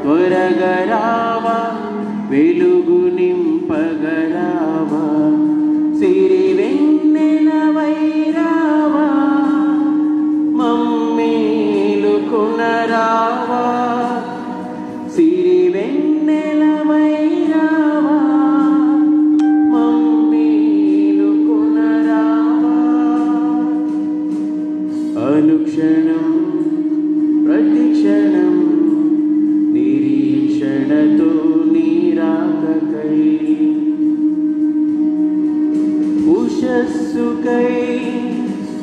త్వరగా రావా వెలుగు నింపగరావా సిరి వెన్నెలవై రావా మమ్మేలు కొనరావా సిరి వెన్నెలవై రావా మమ్మేలు కొనరావా అనుక్షణం ప్రతిక్షణం నిరీక్షణతో నీరాకకై ఉషస్సుకై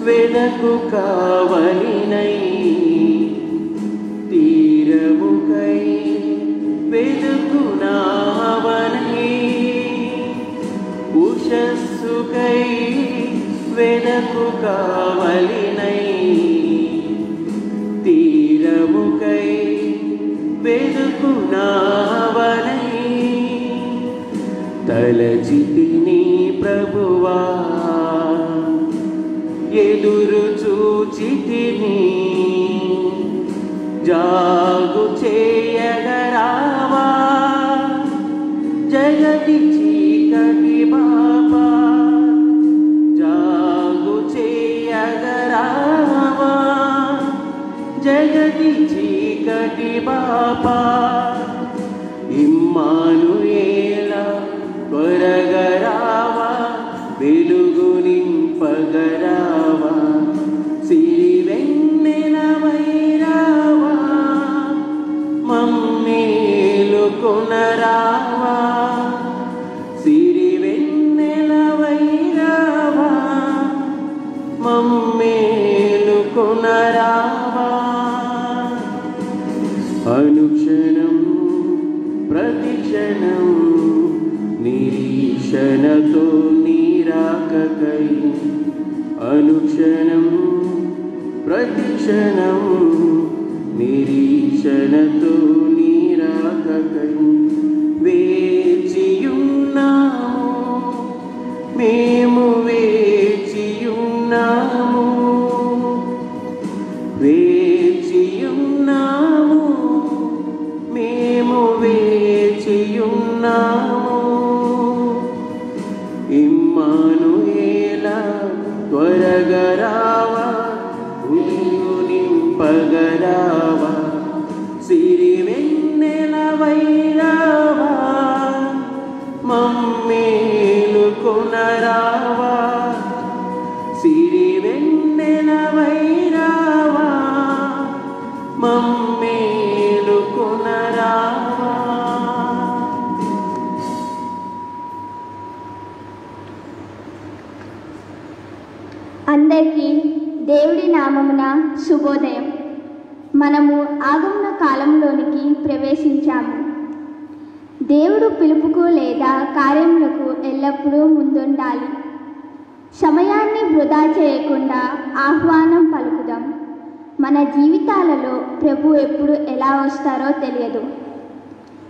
వెనకు కావలినై తీరముకై వెదుకునావనై ఉషస్సుకై వెనకు కావలినై తీరముకై వెదుకునావనై తలచితిని ప్రభువా ఎదురు చూచితిని జాగు చేయగరావా జగతి చీకటి బాబా జాగు చేయగరావా జగతి చీకటి బాబా ఇమ్మానుయేలా త్వరగా రావా వెలుగు నింపగరావా సిరి వెన్నెలవై రావా మమ్మేలు కొనరావా సిరి వెన్నెలవై రావా మమ్మేలు కొనరావా అనుక్షణం ప్రతిక్షణం నిరీక్షణతో నీరాకకై అనుక్షణం ప్రతిక్షణం నిరీక్షణతో నీరాకకై వేచియున్నాము మేము వేచియున్నాము వేచియున్నాము మేము వేచియున్నాము ఇమ్మానుయేలా త్వరగా రావా వెలుగు నింపగరావా సిరి వెన్నెలవై రావా మమ్మేలు కొనరావా సిరి వెన్నెలవై రావా మమ్మేలు కొనరావా. అందరికీ దేవుడి నామమున శుభోదయం. మనము ఆగమన కాలంలోనికి ప్రవేశించాము. దేవుడు పిలుపుకు లేదా కార్యములకు ఎల్లప్పుడూ ముందుండాలి. సమయాన్ని వృధా చేయకుండా ఆహ్వానం పలుకుదాం. మన జీవితాలలో ప్రభు ఎప్పుడు ఎలా వస్తారో తెలియదు.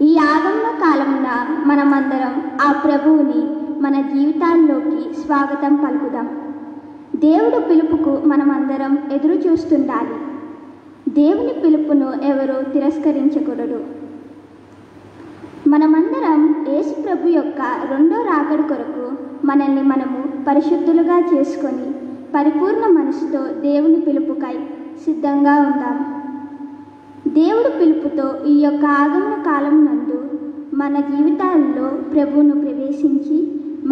ఈ ఆగమన కాలమున మనమందరం ఆ ప్రభువుని మన జీవితాల్లోకి స్వాగతం పలుకుదాం. దేవుడు పిలుపుకు మనమందరం ఎదురు చూస్తుండాలి. దేవుని పిలుపును ఎవరు తిరస్కరించకూడదు. మనమందరం యేసు ప్రభు యొక్క రెండో రాకడ కొరకు మనల్ని మనము పరిశుద్ధులుగా చేసుకొని పరిపూర్ణ మనసుతో దేవుని పిలుపుకై సిద్ధంగా ఉందాం. దేవుడు పిలుపుతో ఈ యొక్క ఆగమన కాలం నందు మన జీవితాల్లో ప్రభువును ప్రవేశించి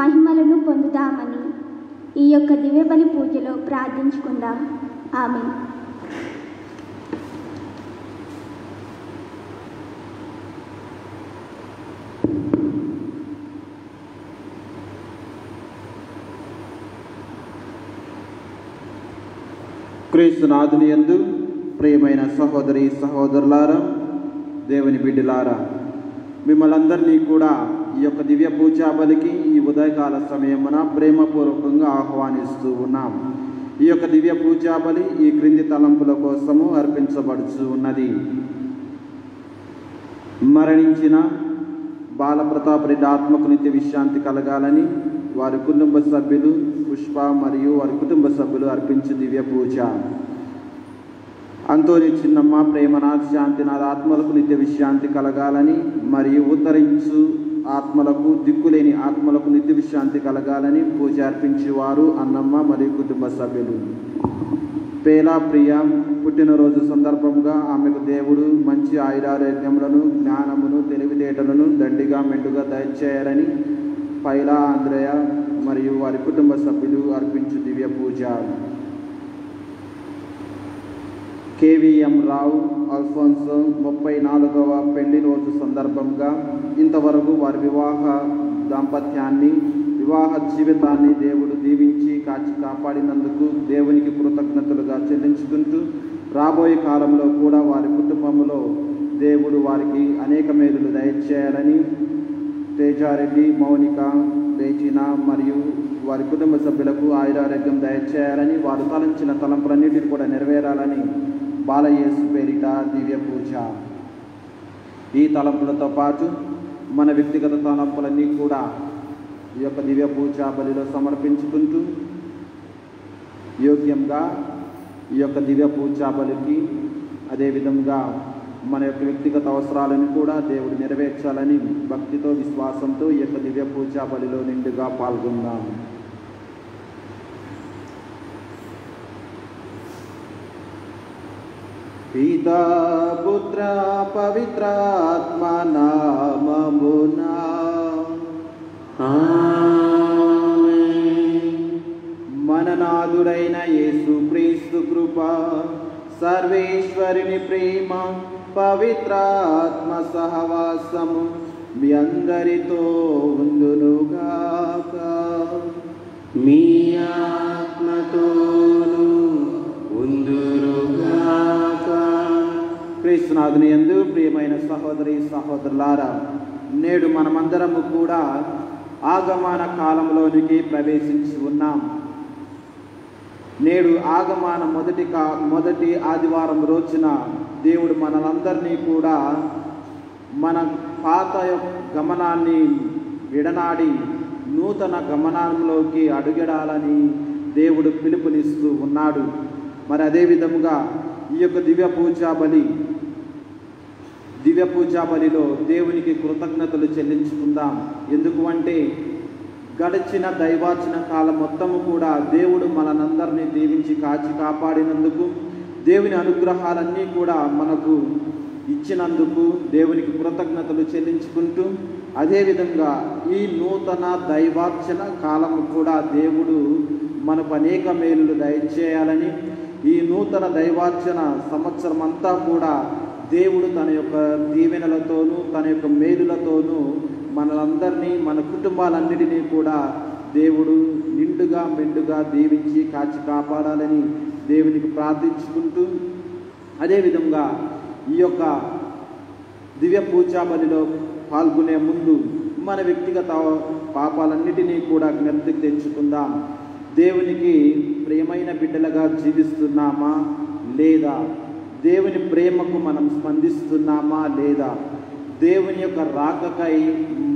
మహిమలను పొందుదామని ఈ యొక్క దివ్యబలి పూజలో ప్రార్థించుకుందాం. ఆమేన్. క్రీస్తునాథుని యందు ప్రియమైన సహోదరి సహోదరులారా, దేవుని బిడ్డలారా, మిమ్మల్ని అందరినీ కూడా ఈ యొక్క దివ్య పూజా బలికి ఈ ఉదయకాల సమయమున ప్రేమపూర్వకంగా ఆహ్వానిస్తూ ఉన్నాం. ఈ యొక్క దివ్య పూజా బలి ఈ క్రింది తలంపుల కోసము అర్పించబడుచు ఉన్నది. మరణించిన బాలప్రతాప్ రెడ్డి ఆత్మకు నిత్య విశ్రాంతి కలగాలని వారి కుటుంబ సభ్యులు పుష్ప మరియు వారి కుటుంబ సభ్యులు అర్పించు దివ్య పూజ. అంతోని చిన్నమ్మ, ప్రేమనాథ్, శాంతినాథ్ ఆత్మలకు నిత్య విశ్రాంతి కలగాలని మరియు ఉత్తరించు ఆత్మలకు, దిక్కులేని ఆత్మలకు నిత్య విశ్రాంతి కలగాలని పూజ అర్పించేవారు అన్నమ్మ మరియు కుటుంబ సభ్యులు. పేలా ప్రియ పుట్టినరోజు సందర్భంగా ఆమెకు దేవుడు మంచి ఆయురారోగ్యములను, జ్ఞానమును, తెలివితేటలను దండిగా మెండుగా దయచేయాలని పైలా ఆంధ్రయ మరియు వారి కుటుంబ సభ్యులు అర్పించు దివ్య పూజ. కేవీఎం రావు అల్ఫోన్సో 34వ పెళ్లి రోజు సందర్భంగా ఇంతవరకు వారి వివాహ జీవితాన్ని దేవుడు దీవించి కాచి కాపాడినందుకు దేవునికి కృతజ్ఞతలుగా చెల్లించుకుంటూ రాబోయే కాలంలో కూడా వారి కుటుంబంలో దేవుడు వారికి అనేక మేలులు దయచేయాలని తేజారెడ్డి, మౌనిక, రేజినా మరియు వారి కుటుంబ సభ్యులకు ఆయురారోగ్యం దయచేయాలని, వారు తలంచిన తలంపులన్నిటిని కూడా నెరవేరాలని బాలయేసు పేరిట దివ్య పూజ. ఈ తలంపులతో పాటు మన వ్యక్తిగత తలంపులన్నీ కూడా ఈ యొక్క దివ్య పూజ బలిలో సమర్పించుకుంటూ యోగ్యంగా ఈ యొక్క దివ్య పూజ బలికి అదేవిధంగా మన యొక్క వ్యక్తిగత అవసరాలను కూడా దేవుడు నెరవేర్చాలని భక్తితో, విశ్వాసంతో ఈ యొక్క దివ్య పూజ బలిలో నిండుగా పాల్గొందాం. పితా పుత్ర పవిత్రాత్మ నామమునా మననాథుడైన యేసుక్రీస్తు కృప, సర్వేశ్వరుని ప్రేమ, పవిత్రాత్మ సహవాసము మీ అందరితో ఉండునుగాక. మీ ఆత్మతోను ఉందురుగాక. క్రీస్తునాథుని యందు ప్రియమైన సహోదరి సహోదరులారా, నేడు మనమందరము కూడా ఆగమన కాలంలోనికి ప్రవేశించి ఉన్నాం. నేడు ఆగమన మొదటి ఆదివారం రోజున దేవుడు మనలందరినీ కూడా మన పాత గమనాన్ని విడనాడి నూతన గమనంలోకి అడుగడాలని దేవుడు పిలుపునిస్తూ ఉన్నాడు. మరి అదేవిధముగా ఈ యొక్క దివ్య పూజా బలిలో దేవునికి కృతజ్ఞతలు చెల్లించుకుందాం. ఎందుకు అంటే గడిచిన దైవార్చన కాలం మొత్తము కూడా దేవుడు మనందరినీ దీవించి కాచి కాపాడినందుకు, దేవుని అనుగ్రహాలన్నీ కూడా మనకు ఇచ్చినందుకు దేవునికి కృతజ్ఞతలు చెల్లించుకుంటూ, అదేవిధంగా ఈ నూతన దైవార్చన కాలము కూడా దేవుడు మనకు అనేక మేలులు దయచేయాలని, ఈ నూతన దైవార్చన సంవత్సరం అంతా కూడా దేవుడు తన యొక్క దీవెనలతోనూ తన యొక్క మేలులతోనూ మనలందరినీ, మన కుటుంబాలన్నిటినీ కూడా దేవుడు నిండుగా మెండుగా దీవించి కాచి కాపాడాలని దేవునికి ప్రార్థించుకుంటూ, అదేవిధంగా ఈ యొక్క దివ్య పూజా బలిలో పాల్గొనే ముందు మన వ్యక్తిగత పాపాలన్నిటినీ కూడా జ్ఞప్తికి తెచ్చుకుందాం. దేవునికి ప్రియమైన బిడ్డలుగా జీవిస్తున్నామా లేదా? దేవుని ప్రేమకు మనం స్పందిస్తున్నామా లేదా? దేవుని యొక్క రాకకై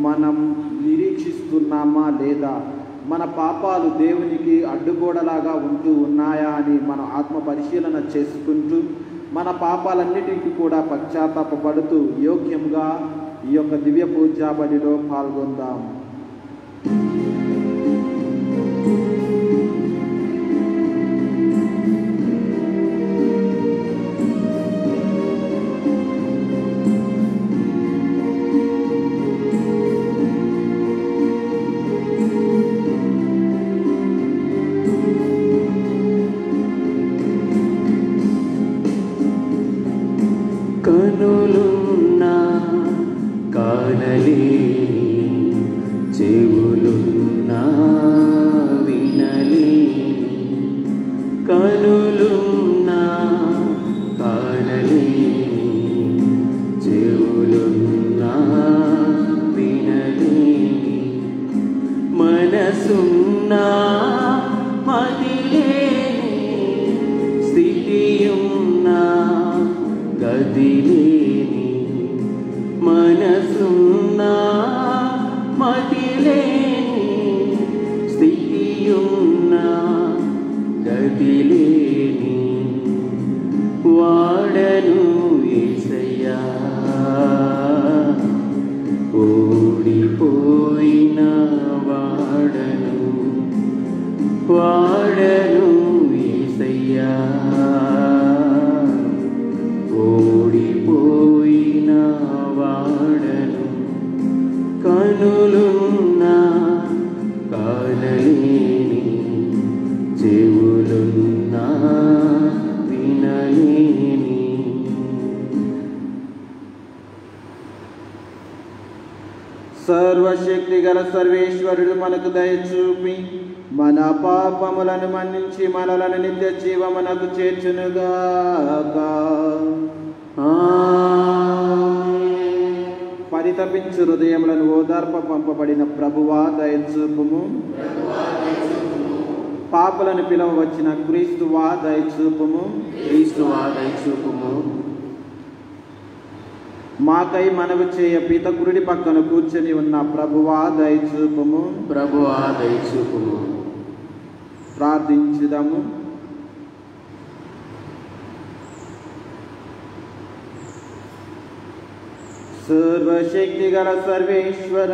మనం నిరీక్షిస్తున్నామా లేదా? మన పాపాలు దేవునికి అడ్డుగోడలాగా ఉంటూ ఉన్నాయా అని మనం ఆత్మ పరిశీలన చేసుకుంటూ మన పాపాలన్నిటికీ కూడా పశ్చాత్తాపపడుతూ యోగ్యంగా ఈ యొక్క దివ్య పూజా బలిలో పాల్గొందాం. కనులున్నా కానలేని, చెవులున్నా వినలేని, కనులున్నా కానలేని, చెవులున్నా వినలేని, మనసున్నా మదిలేని, స్థితియున్నా గదిలేని, మనసున్నా మదిలేని, కనలేని చెవులున్నా వినలేని సర్వశక్తి గల సర్వేశ్వరుడు మనకు దయచూపి మన పాపములను మన్నించి మనలను నిత్య జీవమునకు చేర్చునుగాక. పరితపించు హృదయములను ఓదార్ప పంపబడిన ప్రభువా దయచూపుము. పాపులను పిలవ వచ్చిన క్రీస్తువా దయచూపుము. క్రీస్తువా దయచూపుము. మాకై మనవి చేయ పీతకుడి పక్కన కూర్చొని ఉన్న ప్రభువా దయచూపుము. ప్రభువా దయచూపుము. ప్రార్థించుదాము. సర్వశక్తి గల సర్వేశ్వర,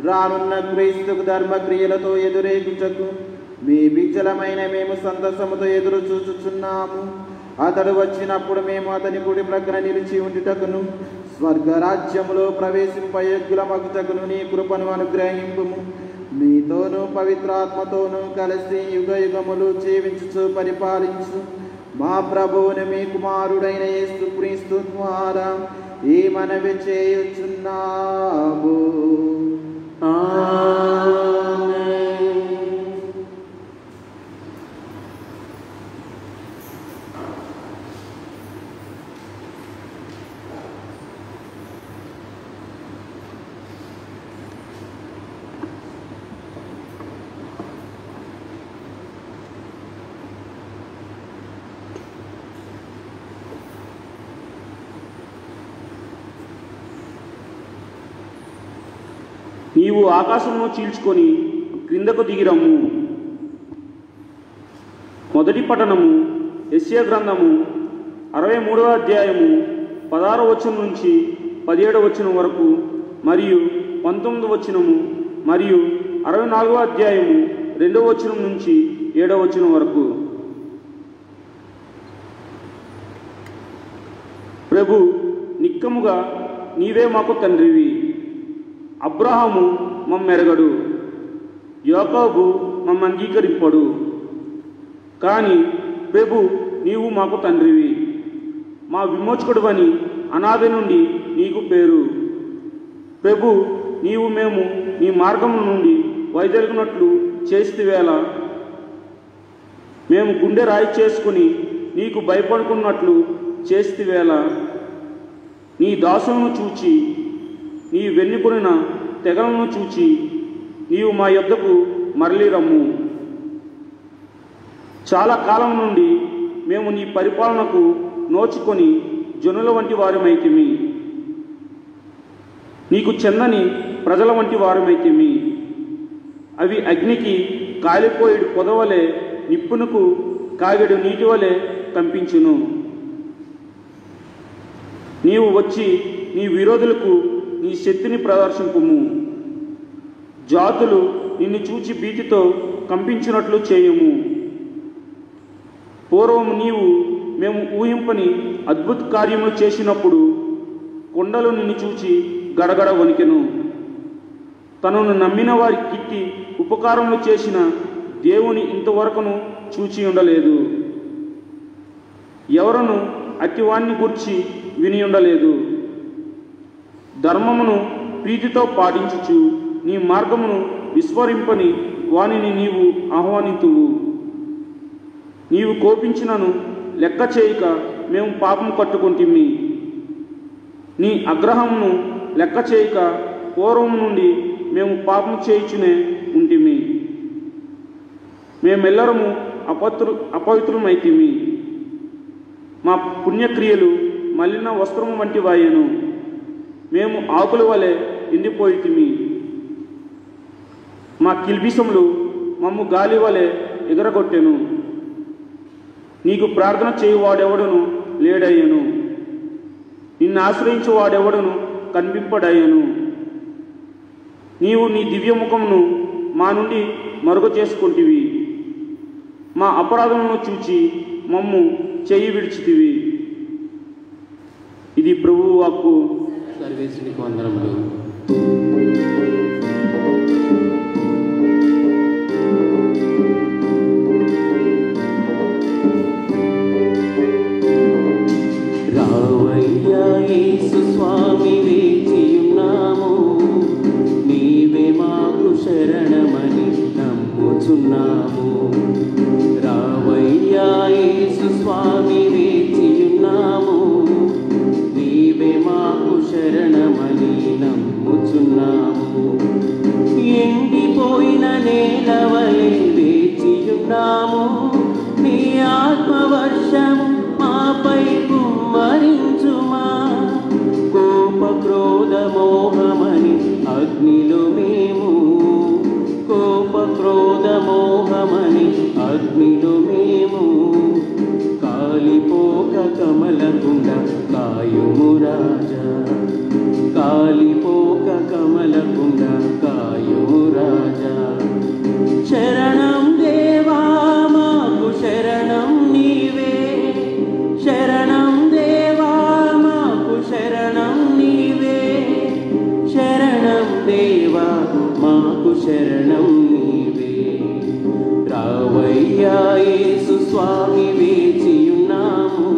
రానున్న క్రీస్తుకు ధర్మక్రియలతో ఎదురేగుటకు మీ బిచ్చలమైన మేము సంతసముతో ఎదురు చూచుచున్నాము. అతడు వచ్చినప్పుడు మేము అతని కుడి ప్రక్కన నిలిచి ఉండుటకును స్వర్గరాజ్యములో ప్రవేశింపయోగ్యులమగుటకును నీ కృపను అనుగ్రహింపుము. మీతోనూ పవిత్రాత్మతోనూ కలిసి యుగ యుగములు జీవించుచు పరిపాలించు మా ప్రభువుని మీ కుమారుడైన యేసుక్రీస్తు ద్వారా ఈ మనవి చేయుచున్నాము. నీవు ఆకాశమును చీల్చుకొని క్రిందకు దిగిరమ్ము. మొదటి పఠనము యెషయా గ్రంథము 63వ అధ్యాయము 16వ వచనం నుంచి 17వ వచనం వరకు మరియు 19వ వచనము మరియు 64వ అధ్యాయము 2వ వచనం నుంచి 7వ వచనం వరకు. ప్రభు, నిక్కముగా నీవే మాకు తండ్రివి. అబ్రహాము మమ్మెరగడు, యాకోబు మమ్మ అంగీకరింపడు. కానీ ప్రభు, నీవు మాకు తండ్రివి, మా విమోచకుడువని అనాది నుండి నీకు పేరు. ప్రభు, నీవు మేము నీ మార్గము నుండి వైదొలిగినట్లు చేస్తేవేళ మేము గుండె రాయి చేసుకుని నీకు భయపడుకున్నట్లు చేస్తేవేళ నీ దాసులను చూచి నీ వెన్నుకొనిన తెగలను చూచి నీవు మా యొద్దకు మరలి రమ్ము. చాలా కాలం నుండి మేము నీ పరిపాలనకు నోచుకొని జనుల వంటి వారమైతిమి, నీకు చెందని ప్రజల వంటి వారమైతిమి. అవి అగ్నికి కాలిపోయేడు పొదవలే, నిప్పునకు కాగెడు నీటి వలె కంపించును. నీవు వచ్చి నీ విరోధులకు నీ శక్తిని ప్రదర్శింపుము. జాతులు నిన్ను చూచి భీతితో కంపించినట్లు చేయుము. పూర్వము నీవు మేము ఊహింపని అద్భుత కార్యములు చేసినప్పుడు కొండలు నిన్ను చూచి గడగడ వణికెను. తనను నమ్మిన వారి కిట్టి ఉపకారములు చేసిన దేవుని ఇంతవరకును చూచి ఉండలేదు. ఎవరను అతివాన్ని గూర్చి విని ఉండలేదు. ధర్మమును ప్రీతితో పాటించుచు నీ మార్గమును విస్మరింపని వానిని నీవు ఆహ్వానితువు. నీవు కోపించినను లెక్క చేయక మేము పాపం కట్టుకుంటిమి. నీ అగ్రహమును లెక్క చేయక పూర్వం నుండి మేము పాపం చేయుచునే ఉంటిమి. మేమెల్లరము అపవిత్రులమైతిమి. మా పుణ్యక్రియలు మలిన వస్త్రము వంటి వాయెను. మేము ఆకుల వలె ఎండిపోయితిమి. మా కిల్బిసములు మమ్ము గాలి వలె ఎగరగొట్టెను. నీకు ప్రార్థన చేయువాడెవడును లేడయ్యను. నిన్ను ఆశ్రయించు వాడెవడును కనిపింపడయ్యను. నీవు నీ దివ్యముఖమును మా నుండి మరుగు చేసుకుంటివి. మా అపరాధములను చూచి మమ్ము చెయ్యి విడిచితివి. ఇది ప్రభువు వాక్కు. సర్వేశ్వరునికి వందనములు. శరణమని నమ్ముచున్నాము. ఎండిపోయిన నేలవలే వేచియున్నాము. నీ ఆత్మవర్షము మాపై కుమ్మరించుమా. కోప క్రోధ మోహమని అగ్నిలో మేము, కోప క్రోధ మోహమని అగ్నిలో మేము కాలిపోక కమలకుండ కాయుము రాజా. కాలిపోక కమలకుండ కాయుము రాజా. శరణం దేవా మాకు శరణం నీవే. శరణం దేవా మాకు శరణం నీవే. శరణం దేవా మాకు శరణం నీవే. రావయ్యా యేసు స్వామి వేచియున్నాము.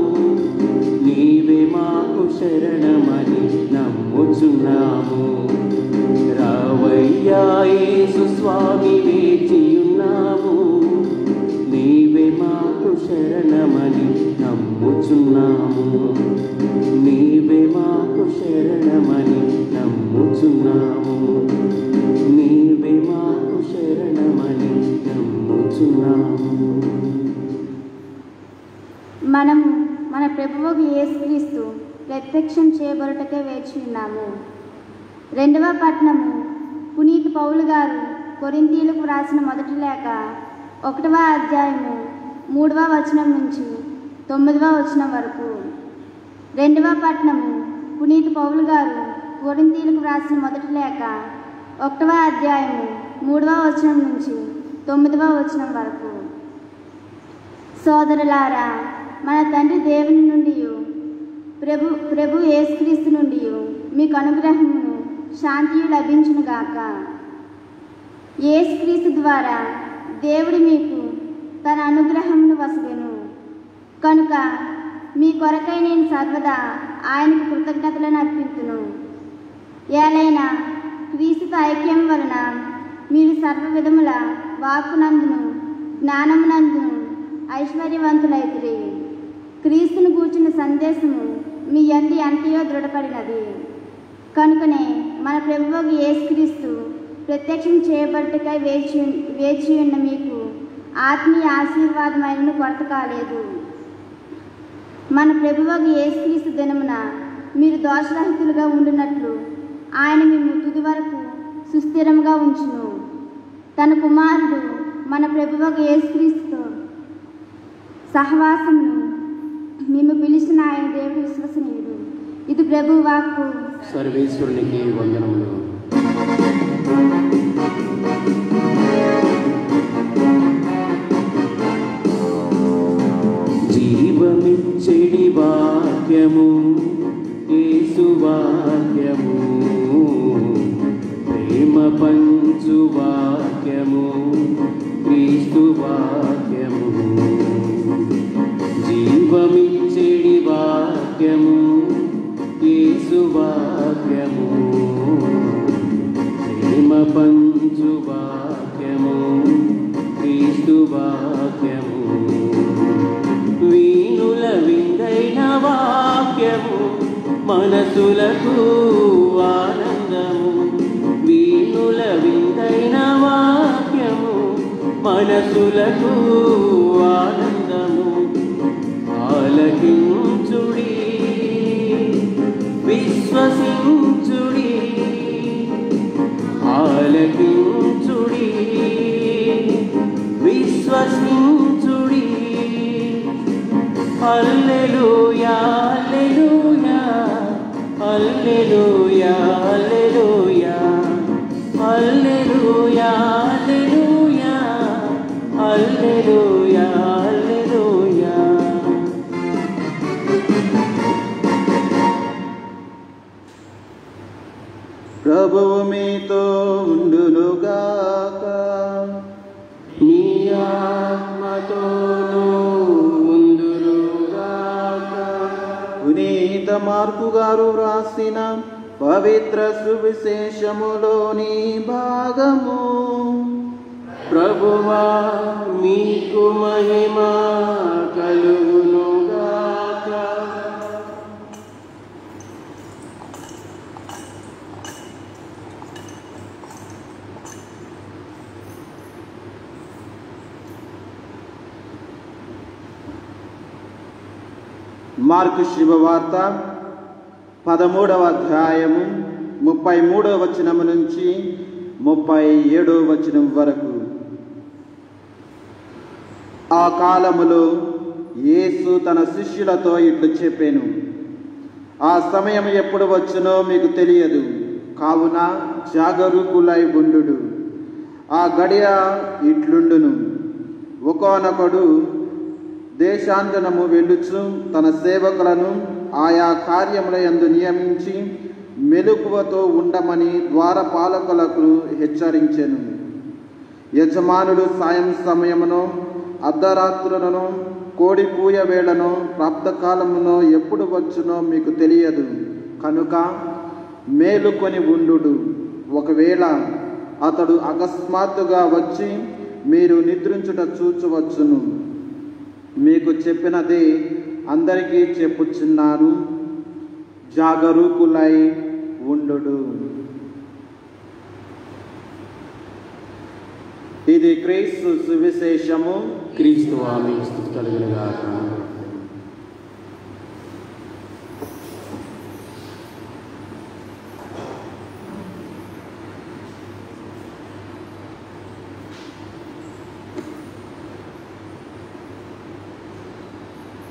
నీవే మాకు శరణమని నమ్ముచున్నాము. రావయ్యా యేసు స్వామి వేచియున్నాము. నీవే మాకు శరణమని నమ్ముచున్నాము. నీవే మాకు శరణమని నమ్ముచున్నాము. నీవే మాకు శరణమని నమ్ముచున్నాము. మనము మన ప్రభువుకు యేసుక్రీస్తు ప్రత్యక్షం చేయబడుటకే వేచి ఉన్నాము. 2వ పట్టణము పునీత్ పౌలు గారు కొరింథీయులకు రాసిన మొదటి లేఖ 1వ అధ్యాయము 3వ వచనం నుంచి 9వ వచనం వరకు. 2వ పట్టణము పునీత్ పౌలు గారు కొరింథీయులకు రాసిన మొదటి లేఖ 1వ అధ్యాయము 3వ వచనం నుంచి 9వ వచనం వరకు. సోదరులారా, మన తండ్రి దేవుని నుండి ప్రభు యేసుక్రీస్తు నుండి మీకు అనుగ్రహమును శాంతియు లభించునుగాక. యేసుక్రీస్తు ద్వారా దేవుడు మీకు తన అనుగ్రహమును వసగెను కనుక మీ కొరకై నేను సర్వదా ఆయనకు కృతజ్ఞతలను అర్పింతును. ఏలైనా క్రీస్తుతో ఐక్యం వలన మీరు సర్వ విధముల వాక్కునందును జ్ఞానమునందును ఐశ్వర్యవంతులైతిరి. క్రీస్తును గూర్చిన సందేశము మీ యందు ఎంతయో దృఢపడినది కనుకనే మన ప్రభువు యేసుక్రీస్తు ప్రత్యక్షం చేయబట్టుకై వేచి ఉన్న మీకు ఆత్మీయ ఆశీర్వాదమైన కొరత కాలేదు. మన ప్రభువు యేసుక్రీస్తు దినమున మీరు దోషరహితులుగా ఉండినట్లు ఆయన మేము తుది వరకు సుస్థిరంగా ఉంచును. తన కుమారుడు మన ప్రభువు యేసుక్రీస్తుతో సహవాసమును మేము పిలిచిన ఆయన దేవుడు విశ్వసనీయుడు. ఇది ప్రభు వాక్కు. సర్వేశ్వరునికి వందనములు. జీవమిచ్చెడి వాక్యము యేసు వాక్యము, ప్రేమ పంచు వాక్యము క్రీస్తు వాక్యము. జీవమిచ్చెడి వాక్యము యేసు వాక్యము, ప్రేమ పంచు వాక్యము క్రీస్తు వాక్యము. వీణుల విందైన వాక్యము మనసులకు ఆనందము. వీణుల విందైన వాక్యము మనసులకు ఆనందము. ఆలకించుడి విశ్వసించుడి, ఆలకించుడి విశ్వసించుడి. హల్లెలూయా హల్లెలూయా హల్లెలూయా హల్లెలూయా హల్లెలూయా హల్లెలూయా హల్లెలూయా హల్లెలూయా. ప్రభువు మీతో ఉండునుగాక. నీ ఆత్మతోనూ ఉందురుగాక. పునీత మార్కు గారు వ్రాసిన పవిత్ర సువిశేషములోని భాగము. ప్రభువా మీకు మహిమ కలుగునుగాక. మార్కు శుభవార్త 13వ అధ్యాయము 33వ వచనము నుంచి 37వ వచనం వరకు. ఆ కాలములో యేసు తన శిష్యులతో ఇట్లు చెప్పెను, ఆ సమయం ఎప్పుడు వచ్చునో మీకు తెలియదు, కావున జాగరూకులై ఉండుడు. ఆ గడియ ఇట్లుండును, ఒకానొకడు దేశాంతరము వెళ్ళుచు తన సేవకులను ఆయా కార్యముల యందు నియమించి మెలకువతో ఉండమని ద్వారపాలకులకు హెచ్చరించెను. యజమానుడు సాయం సమయమును, అర్ధరాత్రులను, కోడి కూయ వేళను, ప్రాప్తకాలమునో ఎప్పుడు వచ్చునో మీకు తెలియదు, కనుక మేలుకొని ఉండుడు. ఒకవేళ అతడు అకస్మాత్తుగా వచ్చి మీరు నిద్రించుట చూచవచ్చును. మీకు చెప్పినది అందరికీ చెప్పుచున్నాను, జాగరూకులై ఉండుడు. ఇది క్రీస్తు సువిశేషము. క్రీస్తు మీకు స్తుతి కలుగునుగాక.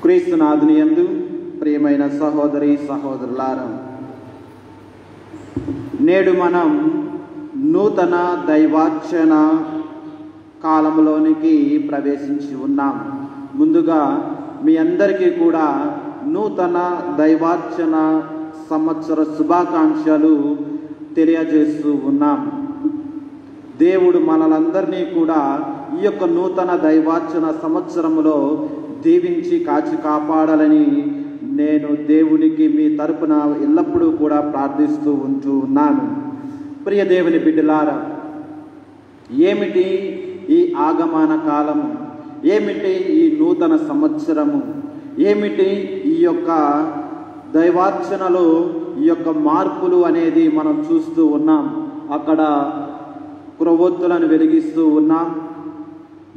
క్రీస్తునాథుని యందు ప్రియమైన సహోదరి సహోదరులారా, నేడు మనం నూతన దైవార్చన కాలంలోనికి ప్రవేశించి ఉన్నాం. ముందుగా మీ అందరికీ కూడా నూతన దైవార్చన సంవత్సర శుభాకాంక్షలు తెలియజేస్తూ ఉన్నాం. దేవుడు మనలందరినీ కూడా ఈ యొక్క నూతన దైవార్చన సంవత్సరములో దీవించి కాచి కాపాడాలని నేను దేవునికి మీ తరపున ఎల్లప్పుడూ కూడా ప్రార్థిస్తూ ఉంటూ ఉన్నాను. ప్రియ దేవుని బిడ్డలారా, ఏమిటి ఈ ఆగమన కాలము, ఏమిటి ఈ నూతన సంవత్సరము, ఏమిటి ఈ యొక్క దైవార్చనలో ఈ యొక్క మార్పులు అనేది మనం చూస్తూ ఉన్నాం. అక్కడ క్రొవ్వొత్తులను వెలిగిస్తూ ఉన్నాం,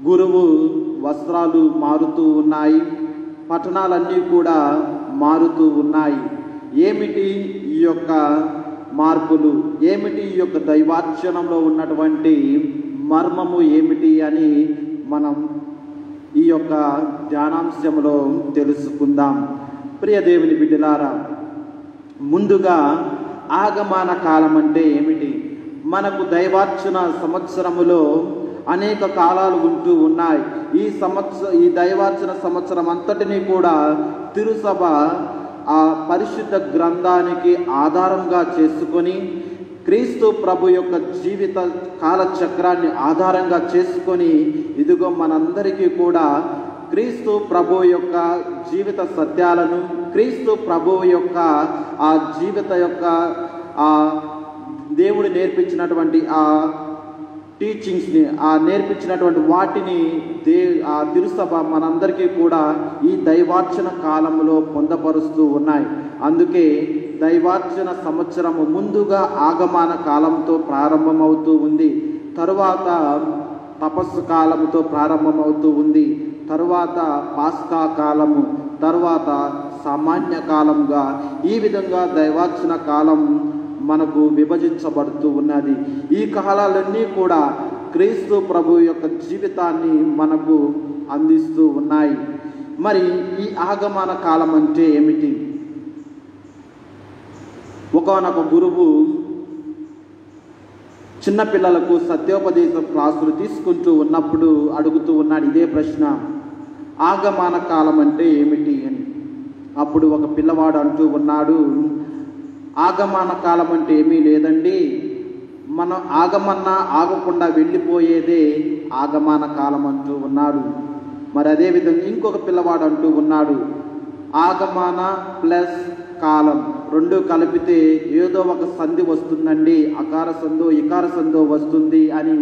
గురువు వస్త్రాలు మారుతూ ఉన్నాయి, పట్టణాలన్నీ కూడా మారుతూ ఉన్నాయి. ఏమిటి ఈ యొక్క మార్పులు, ఏమిటి ఈ యొక్క దైవార్చనంలో ఉన్నటువంటి మర్మము ఏమిటి అని మనం ఈ యొక్క ధ్యానాంశంలో తెలుసుకుందాం. ప్రియ దేవుని బిడ్డలారా, ముందుగా ఆగమన కాలం అంటే ఏమిటి? మనకు దైవార్చన సంవత్సరములో అనేక కాలాలు ఉంటూ ఉన్నాయి. ఈ దైవార్చన సంవత్సరం అంతటినీ కూడా తిరుసభ ఆ పరిశుద్ధ గ్రంథానికి ఆధారంగా చేసుకొని, క్రీస్తు ప్రభు యొక్క జీవిత కాలచక్రాన్ని ఆధారంగా చేసుకొని, ఇదిగో మనందరికీ కూడా క్రీస్తు ప్రభు యొక్క జీవిత సత్యాలను, క్రీస్తు ప్రభు యొక్క ఆ జీవిత యొక్క ఆ దేవుడు నేర్పించినటువంటి ఆ టీచింగ్స్ని, ఆ నేర్పించినటువంటి వాటిని ఆ తిరుసభ మనందరికీ కూడా ఈ దైవార్చన కాలంలో పొందపరుస్తూ ఉన్నాయి. అందుకే దైవార్చన సంవత్సరము ముందుగా ఆగమన కాలంతో ప్రారంభమవుతూ ఉంది, తరువాత తపస్సు కాలముతో ప్రారంభమవుతూ ఉంది, తరువాత పాస్కా కాలము, తరువాత సామాన్య కాలంగా ఈ విధంగా దైవార్చన కాలం మనకు విభజించబడుతూ ఉన్నది. ఈ కాలాలన్నీ కూడా క్రీస్తు ప్రభు యొక్క జీవితాన్ని మనకు అందిస్తూ ఉన్నాయి. మరి ఈ ఆగమన కాలం అంటే ఏమిటి? ఒకానొక గురువు చిన్నపిల్లలకు సత్యోపదేశ క్లాసులు తీసుకుంటూ ఉన్నప్పుడు అడుగుతూ ఉన్నాడు ఇదే ప్రశ్న, ఆగమన కాలం అంటే ఏమిటి అని. అప్పుడు ఒక పిల్లవాడు అంటూ ఉన్నాడు, ఆగమన కాలం అంటే ఏమీ లేదండి, మనం ఆగమన్నా ఆగకుండా వెళ్ళిపోయేదే ఆగమన కాలం అంటూ ఉన్నాడు. మరి అదేవిధంగా ఇంకొక పిల్లవాడు అంటూ ఉన్నాడు, ఆగమన ప్లస్ కాలం రెండు కలిపితే ఏదో ఒక సంధి వస్తుందండి, అకార సందో ఇకార సందో వస్తుంది అని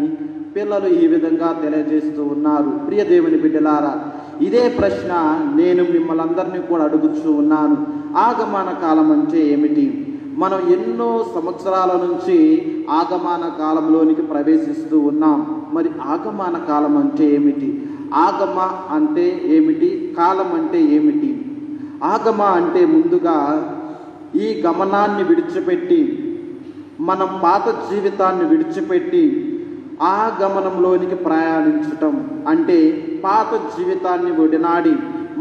పిల్లలు ఈ విధంగా తెలియజేస్తూ ఉన్నారు. ప్రియ దేవుని బిడ్డలారా, ఇదే ప్రశ్న నేను మిమ్మల్ని అందరినీ కూడా అడుగుతూ ఉన్నాను. ఆగమన కాలం అంటే ఏమిటి? మనం ఎన్నో సంవత్సరాల నుంచి ఆగమన కాలంలోనికి ప్రవేశిస్తూ ఉన్నాం. మరి ఆగమన కాలం అంటే ఏమిటి? ఆగమ అంటే ఏమిటి? కాలం అంటే ఏమిటి? ఆగమ అంటే ముందుగా ఈ గమనాన్ని విడిచిపెట్టి, మనం పాత జీవితాన్ని విడిచిపెట్టి ఆ గమనంలోనికి ప్రయాణించటం అంటే పాత జీవితాన్ని విడనాడి,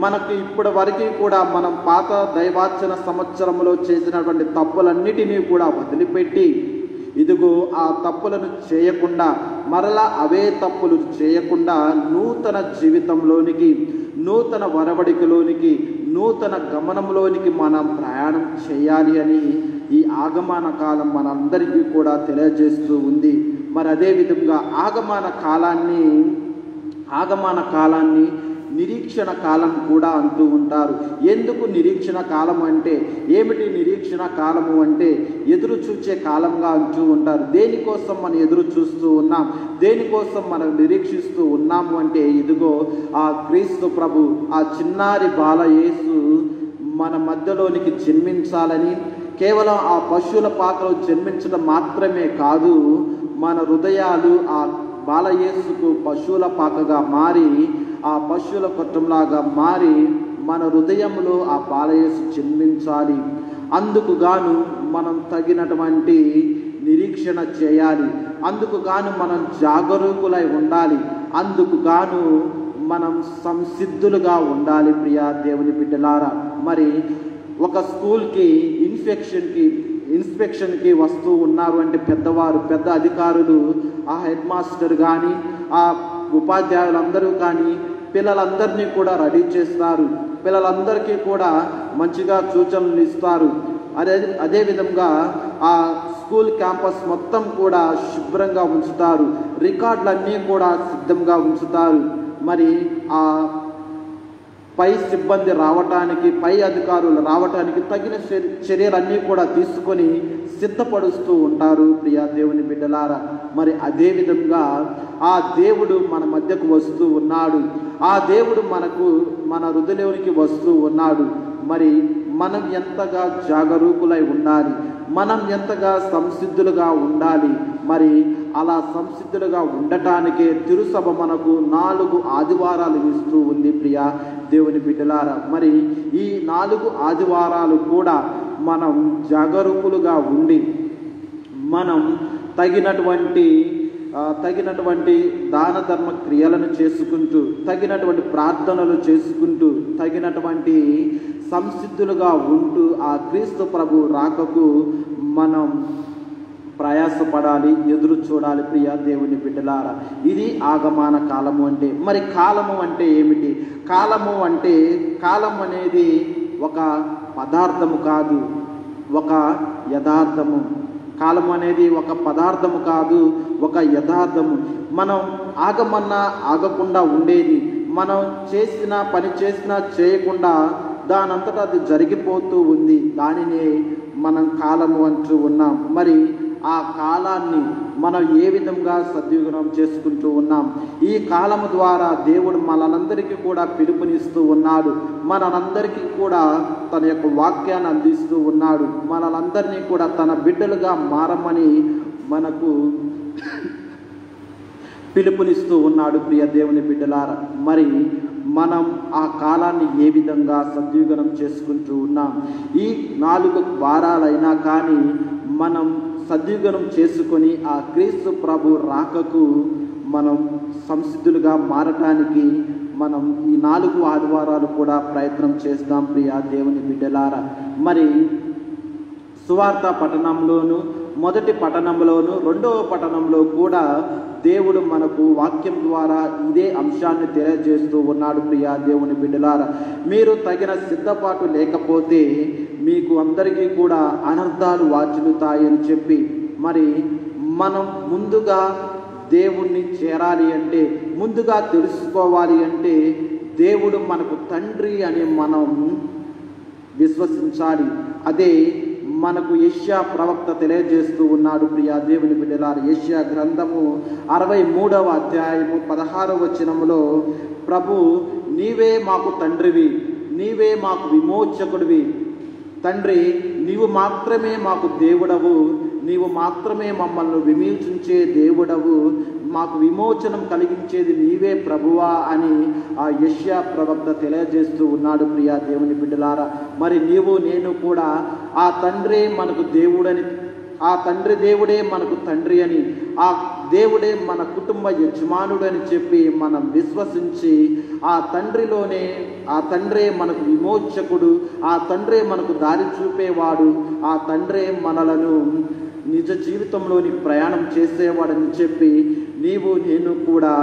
మనకు ఇప్పటి వరకు కూడా మనం పాత దైవార్చన సంవత్సరంలో చేసినటువంటి తప్పులన్నిటినీ కూడా వదిలిపెట్టి, ఇదిగో ఆ తప్పులను చేయకుండా, మరలా అవే తప్పులు చేయకుండా నూతన జీవితంలోనికి, నూతన వరవడికలోనికి, నూతన గమనంలోనికి మనం ప్రయాణం చేయాలి అని ఈ ఆగమన కాలం మనందరికీ కూడా తెలియజేస్తూ ఉంది. మరి అదేవిధంగా ఆగమన కాలాన్ని నిరీక్షణ కాలం కూడా అంటూ ఉంటారు. ఎందుకు నిరీక్షణ కాలం అంటే ఏమిటి? నిరీక్షణ కాలము అంటే ఎదురు చూచే కాలంగా అంటూ ఉంటారు. దేనికోసం మనం ఎదురు చూస్తూ ఉన్నాం, దేనికోసం మనం నిరీక్షిస్తూ ఉన్నాము అంటే ఇదిగో ఆ క్రీస్తు ప్రభు, ఆ చిన్నారి బాల యేసు మన మధ్యలోనికి జన్మించాలని, కేవలం ఆ పశువుల పాకలో జన్మించడం మాత్రమే కాదు, మన హృదయాలు ఆ బాలయేసుకు పశువుల పాకగా మారి, ఆ పశువుల కొట్టంలాగా మారి మన హృదయంలో ఆ బాలయేసు జన్మించాలి. అందుకు గాను మనం తగినటువంటి నిరీక్షణ చేయాలి. అందుకు గాను మనం జాగరూకులై ఉండాలి. అందుకు గాను మనం సంసిద్ధులుగా ఉండాలి. ప్రియా దేవుని బిడ్డలారా, మరి ఒక స్కూల్కి ఇన్స్పెక్షన్కి వస్తూ ఉన్నారు అంటే పెద్దవారు, పెద్ద అధికారులు, ఆ హెడ్ మాస్టర్ కానీ, ఆ ఉపాధ్యాయులందరూ కానీ పిల్లలందరినీ కూడా రెడీ చేస్తారు. పిల్లలందరికీ కూడా మంచిగా సూచనలు ఇస్తారు. అదేవిధంగా ఆ స్కూల్ క్యాంపస్ మొత్తం కూడా శుభ్రంగా ఉంచుతారు. రికార్డులన్నీ కూడా సిద్ధంగా ఉంచుతారు. మరి ఆ పై సిబ్బంది రావటానికి, పై అధికారులు రావటానికి తగిన చర్యలన్నీ కూడా తీసుకొని సిద్ధపడుస్తూ ఉంటారు. ప్రియా దేవుని బిడ్డలారా, మరి అదేవిధంగా ఆ దేవుడు మన మధ్యకు వస్తూ ఉన్నాడు. ఆ దేవుడు మన హృదయంలోనికి వస్తూ ఉన్నాడు. మరి మనం ఎంతగా జాగరూకులై ఉండాలి, మనం ఎంతగా సంసిద్ధులుగా ఉండాలి. మరి అలా సంసిద్ధులుగా ఉండటానికే తిరుసభ మనకు 4 ఆదివారాలు ఇస్తూ ఉంది. ప్రియా దేవుని బిడ్డలారా, మరి ఈ 4 ఆదివారాలు కూడా మనం జాగరూకులుగా ఉండి, మనం తగినటువంటి దాన ధర్మ క్రియలను చేసుకుంటూ, తగినటువంటి ప్రార్థనలు చేసుకుంటూ, తగినటువంటి సంసిద్ధులుగా ఉంటూ ఆ క్రీస్తు ప్రభు రాకకు మనం ప్రయాసపడాలి, ఎదురు చూడాలి. ప్రియా దేవుని బిడ్డలారా, ఇది ఆగమన కాలము అంటే. మరి కాలము అంటే ఏమిటి? కాలం అనేది ఒక పదార్థము కాదు, ఒక యథార్థము. కాలము అనేది ఒక పదార్థము కాదు, ఒక యథార్థము. మనం ఆగకుండా ఉండేది, మనం పని చేసినా చేయకుండా దానంతటా అది జరిగిపోతూ ఉంది. దానినే మనం కాలము అంటూ ఉన్నాం. మరి ఆ కాలాన్ని మనం ఏ విధంగా సద్వినియోగం చేసుకుంటూ ఉన్నాం? ఈ కాలము ద్వారా దేవుడు మనందరికీ కూడా పిలుపునిస్తూ ఉన్నాడు. మనందరికీ కూడా తన యొక్క వాక్యాన్ని అందిస్తూ ఉన్నాడు. మనందరినీ కూడా తన బిడ్డలుగా మారమని మనకు పిలుపునిస్తూ ఉన్నాడు. ప్రియ దేవుని బిడ్డలారా, మరి మనం ఆ కాలాన్ని ఏ విధంగా సద్వినియోగం చేసుకుంటూ ఉన్నాం? ఈ 4 వారాలైనా కానీ మనం సద్వినియోగం చేసుకొని ఆ క్రీస్తు ప్రభు రాకకు మనం సంసిద్ధులుగా మారటానికి మనం ఈ 4 ఆదివారాలు కూడా ప్రయత్నం చేస్తాం. ప్రియా దేవుని బిడ్డలారా, మరి సువార్త పట్టణంలోను, మొదటి పట్టణంలోను, రెండవ పట్టణంలో కూడా దేవుడు మనకు వాక్యం ద్వారా ఇదే అంశాన్ని తెలియజేస్తూ ఉన్నాడు. ప్రియా దేవుని బిడ్డలారా, మీరు తగిన సిద్ధపాటు లేకపోతే మీకు అందరికీ కూడా అనర్థాలు వాచిల్లుతాయని చెప్పి, మరి మనం ముందుగా దేవుణ్ణి చేరాలి అంటే, ముందుగా తెలుసుకోవాలి అంటే దేవుడు మనకు తండ్రి అని మనం విశ్వసించాలి. అదే మనకు యెషయా ప్రవక్త తెలియజేస్తూ ఉన్నాడు. ప్రియా దేవుని బిడ్డలారా, యెషయా గ్రంథము 63వ అధ్యాయము 16వ వచనములో, ప్రభు నీవే మాకు తండ్రివి, నీవే మాకు విమోచకుడివి, తండ్రి నీవు మాత్రమే మాకు దేవుడవు, నీవు మాత్రమే మమ్మల్ని విమోచించే దేవుడవు, మాకు విమోచనం కలిగించేది నీవే ప్రభువా అని ఆ యెషయా ప్రవక్త తెలియజేస్తూ ఉన్నాడు. ప్రియా దేవుని బిడ్డలారా, మరి నీవు నేను కూడా ఆ తండ్రే మనకు దేవుడని, ఆ తండ్రి దేవుడే మనకు తండ్రి అని, ఆ దేవుడే మన కుటుంబ యజమానుడు అని చెప్పి మనం విశ్వసించి ఆ తండ్రిలోనే, ఆ తండ్రే మనకు విమోచకుడు, ఆ తండ్రే మనకు దారి చూపేవాడు, ఆ తండ్రే మనలను నిజ జీవితంలోని ప్రయాణం చేసేవాడని చెప్పి నీవు నేను కూడా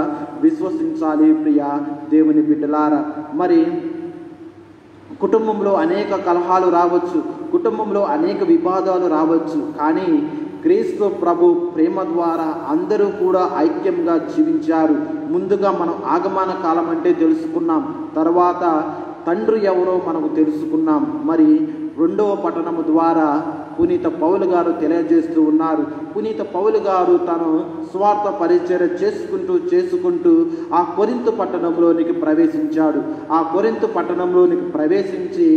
విశ్వసించాలి. ప్రియా దేవుని బిడ్డలారా, మరి కుటుంబంలో అనేక కలహాలు రావచ్చు, కుటుంబంలో అనేక వివాదాలు రావచ్చు, కానీ క్రీస్తు ప్రభు ప్రేమ ద్వారా అందరూ కూడా ఐక్యంగా జీవించారు. ముందుగా మనం ఆగమన కాలం అంటే తెలుసుకున్నాం, తర్వాత తండ్రి ఎవరో మనకు తెలుసుకున్నాం. మరి రెండవ పట్టణము ద్వారా పునీత పౌలు గారు తెలియజేస్తూ ఉన్నారు. పునీత పౌలు గారు తను స్వార్థ పరిచర్య చేసుకుంటూ ఆ కొరింథు పట్టణంలోనికి ప్రవేశించాడు. ఆ కొరింథు పట్టణంలోనికి ప్రవేశించి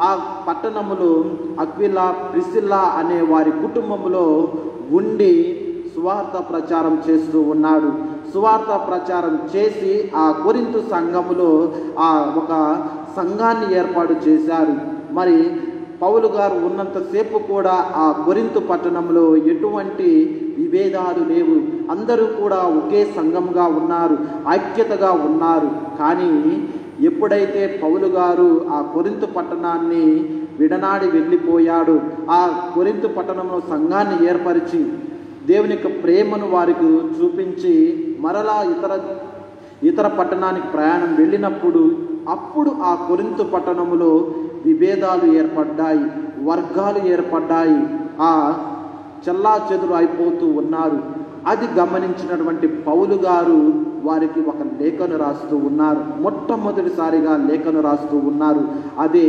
ఆ పట్టణంలో అక్విలా, ప్రిసిల్లా అనే వారి కుటుంబంలో ఉండి సువార్త ప్రచారం చేస్తూ ఉన్నాడు. సువార్త ప్రచారం చేసి ఆ కొరింథు సంఘములో ఒక సంఘాన్ని ఏర్పాటు చేశారు. మరి పౌలు గారు ఉన్నంతసేపు కూడా ఆ కొరింథు పట్టణంలో ఎటువంటి విభేదాలు లేవు, అందరూ కూడా ఒకే సంఘంగా ఉన్నారు, ఐక్యతగా ఉన్నారు. కానీ ఎప్పుడైతే పౌలు గారు ఆ కొరింథు పట్టణాన్ని విడనాడి వెళ్ళిపోయాడు, ఆ కొరింథు పట్టణంలో సంఘాన్ని ఏర్పరిచి దేవుని యొక్క ప్రేమను వారికి చూపించి మరలా ఇతర పట్టణానికి ప్రయాణం వెళ్ళినప్పుడు అప్పుడు ఆ కొరింథు పట్టణంలో విభేదాలు ఏర్పడ్డాయి, వర్గాలు ఏర్పడ్డాయి, ఆ చెల్లాచెదురు అయిపోతూ ఉన్నారు. అది గమనించినటువంటి పౌలు గారు వారికి ఒక లేఖను రాస్తూ ఉన్నారు. మొట్టమొదటిసారిగా లేఖను రాస్తూ ఉన్నారు. అదే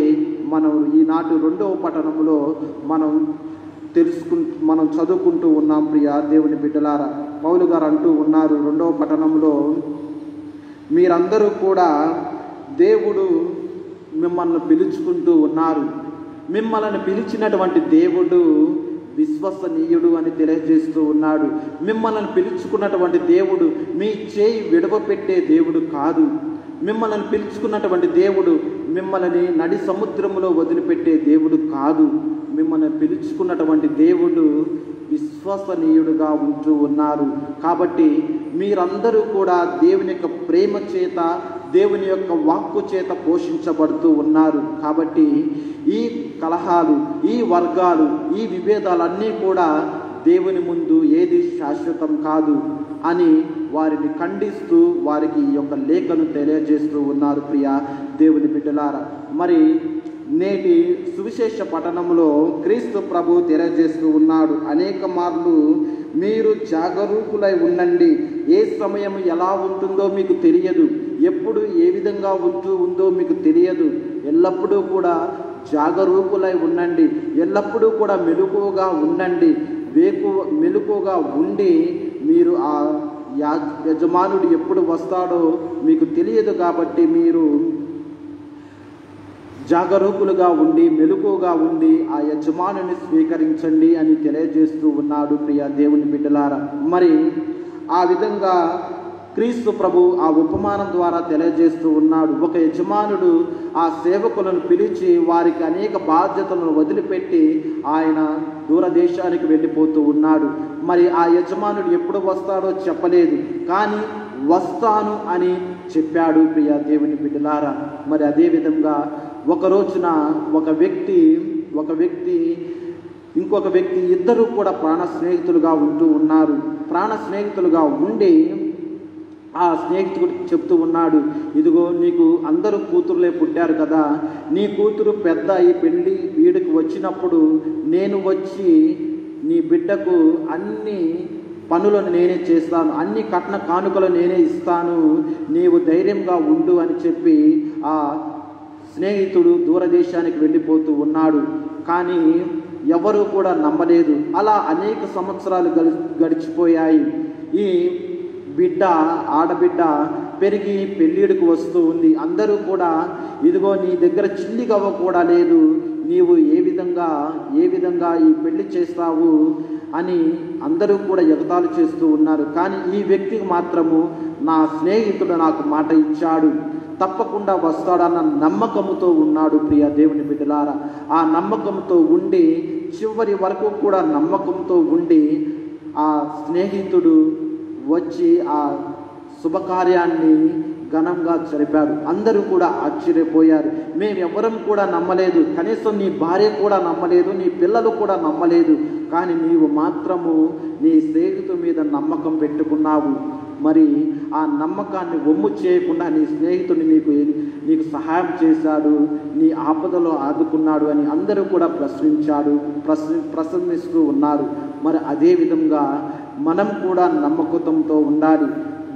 మనం ఈనాటి రెండవ పట్టణంలో మనం చదువుకుంటూ ఉన్నాం. ప్రియా దేవుని బిడ్డలారా, పౌలు గారు అంటూ ఉన్నారు రెండవ పట్టణంలో, మీరందరూ కూడా దేవుడు మిమ్మల్ని పిలుచుకుంటూ ఉన్నారు, మిమ్మల్ని పిలిచినటువంటి దేవుడు విశ్వసనీయుడు అని తెలియజేస్తూ ఉన్నాడు. మిమ్మల్ని పిలుచుకున్నటువంటి దేవుడు మీ చేయి విడవపెట్టే దేవుడు కాదు. మిమ్మల్ని పిలుచుకున్నటువంటి దేవుడు మిమ్మల్ని నడి సముద్రంలో వదిలిపెట్టే దేవుడు కాదు. మిమ్మల్ని పిలుచుకున్నటువంటి దేవుడు విశ్వసనీయుడుగా ఉంటూ ఉన్నారు. కాబట్టి మీరందరూ కూడా దేవుని యొక్క ప్రేమ చేత, దేవుని యొక్క వాక్కు చేత పోషించబడుతూ ఉన్నారు. కాబట్టి ఈ కలహాలు, ఈ వర్గాలు, ఈ విభేదాలన్నీ కూడా దేవుని ముందు ఏది శాశ్వతం కాదు అని వారిని ఖండిస్తూ వారికి ఈ యొక్క లేఖను తెలియజేస్తూ ఉన్నారు. ప్రియా దేవుని బిడ్డలారా, మరి నేటి సువిశేష పఠనంలో క్రీస్తు ప్రభు తెలియజేస్తూ ఉన్నాడు. అనేక మార్లు మీరు జాగరూకులై ఉండండి, ఏ సమయం ఎలా ఉంటుందో మీకు తెలియదు, ఎప్పుడు ఏ విధంగా ఉందో మీకు తెలియదు. ఎల్లప్పుడూ కూడా జాగరూకులై ఉండండి, ఎల్లప్పుడూ కూడా మెలకువగా ఉండండి. మెలకువగా ఉండి మీరు ఆ యజమానుడు ఎప్పుడు వస్తాడో మీకు తెలియదు. కాబట్టి మీరు జాగరూకులుగా ఉండి, మెలకువగా ఉండి ఆ యజమానుని స్వీకరించండి అని తెలియజేస్తూ ఉన్నాడు. ప్రియ దేవుని బిడ్డలారా, మరి ఆ విధంగా క్రీస్తు ప్రభు ఆ ఉపమానం ద్వారా తెలియజేస్తూ ఉన్నాడు. ఒక యజమానుడు ఆ సేవకులను పిలిచి వారికి అనేక బాధ్యతలను వదిలిపెట్టి ఆయన దూరదేశానికి వెళ్ళిపోతూ ఉన్నాడు. మరి ఆ యజమానుడు ఎప్పుడు వస్తాడో చెప్పలేదు, కానీ వస్తాను అని చెప్పాడు. ప్రియ దేవుని బిడ్డలారా, మరి అదేవిధంగా ఒక రోజున ఒక వ్యక్తి ఇంకొక వ్యక్తి ఇద్దరు కూడా ప్రాణ స్నేహితులుగా ఉంటూ ఉన్నారు. ప్రాణ స్నేహితులుగా ఉండి ఆ స్నేహితుడు చెప్తూ ఉన్నాడు, ఇదిగో నీకు అందరూ కూతురులే పుట్టారు కదా, నీ కూతురు పెద్ద ఈ పెళ్ళి వీడికి వచ్చినప్పుడు నేను వచ్చి నీ బిడ్డకు అన్ని పనులను నేనే చేస్తాను, అన్ని కట్న కానుకలు నేనే ఇస్తాను, నీవు ధైర్యంగా ఉండు అని చెప్పి ఆ స్నేహితుడు దూరదేశానికి వెళ్ళిపోతూ ఉన్నాడు. కానీ ఎవరూ కూడా నమ్మలేదు. అలా అనేక సంవత్సరాలు గడిచిపోయాయి. ఈ ఆడబిడ్డ పెరిగి పెళ్ళిడికి వస్తూ ఉంది. అందరూ కూడా ఇదిగో నీ దగ్గర చిల్లి గవ్వ కూడా లేదు, నీవు ఏ విధంగా ఈ పెళ్లి చేస్తావు అని అందరూ కూడా ఎగతాళి చేస్తూ ఉన్నారు. కానీ ఈ వ్యక్తికి మాత్రము నా స్నేహితుడు నాకు మాట ఇచ్చాడు, తప్పకుండా వస్తాడన్న నమ్మకంతో ఉన్నాడు. ప్రియ దేవుని బిడ్డలారా, ఆ నమ్మకంతో ఉండి చివరి వరకు కూడా నమ్మకంతో ఉండి ఆ స్నేహితుడు వచ్చి ఆ శుభకార్యాన్ని ఘనంగా జరిపాడు. అందరూ కూడా ఆశ్చర్యపోయారు. మేమెవ్వరం కూడా నమ్మలేదు, కనీసం నీ భార్య కూడా నమ్మలేదు, నీ పిల్లలు కూడా నమ్మలేదు, కానీ నీవు మాత్రము నీ స్నేహితుడి మీద నమ్మకం పెట్టుకున్నావు. మరి ఆ నమ్మకాన్ని ఒమ్ము చేయకుండా నీ స్నేహితుడు నీకు సహాయం చేశాడు, నీ ఆపదలో ఆదుకున్నాడు అని అందరూ కూడా ప్రశంసిస్తూ ఉన్నారు. మరి అదేవిధంగా మనం కూడా నమ్మకంతో ఉండాలి.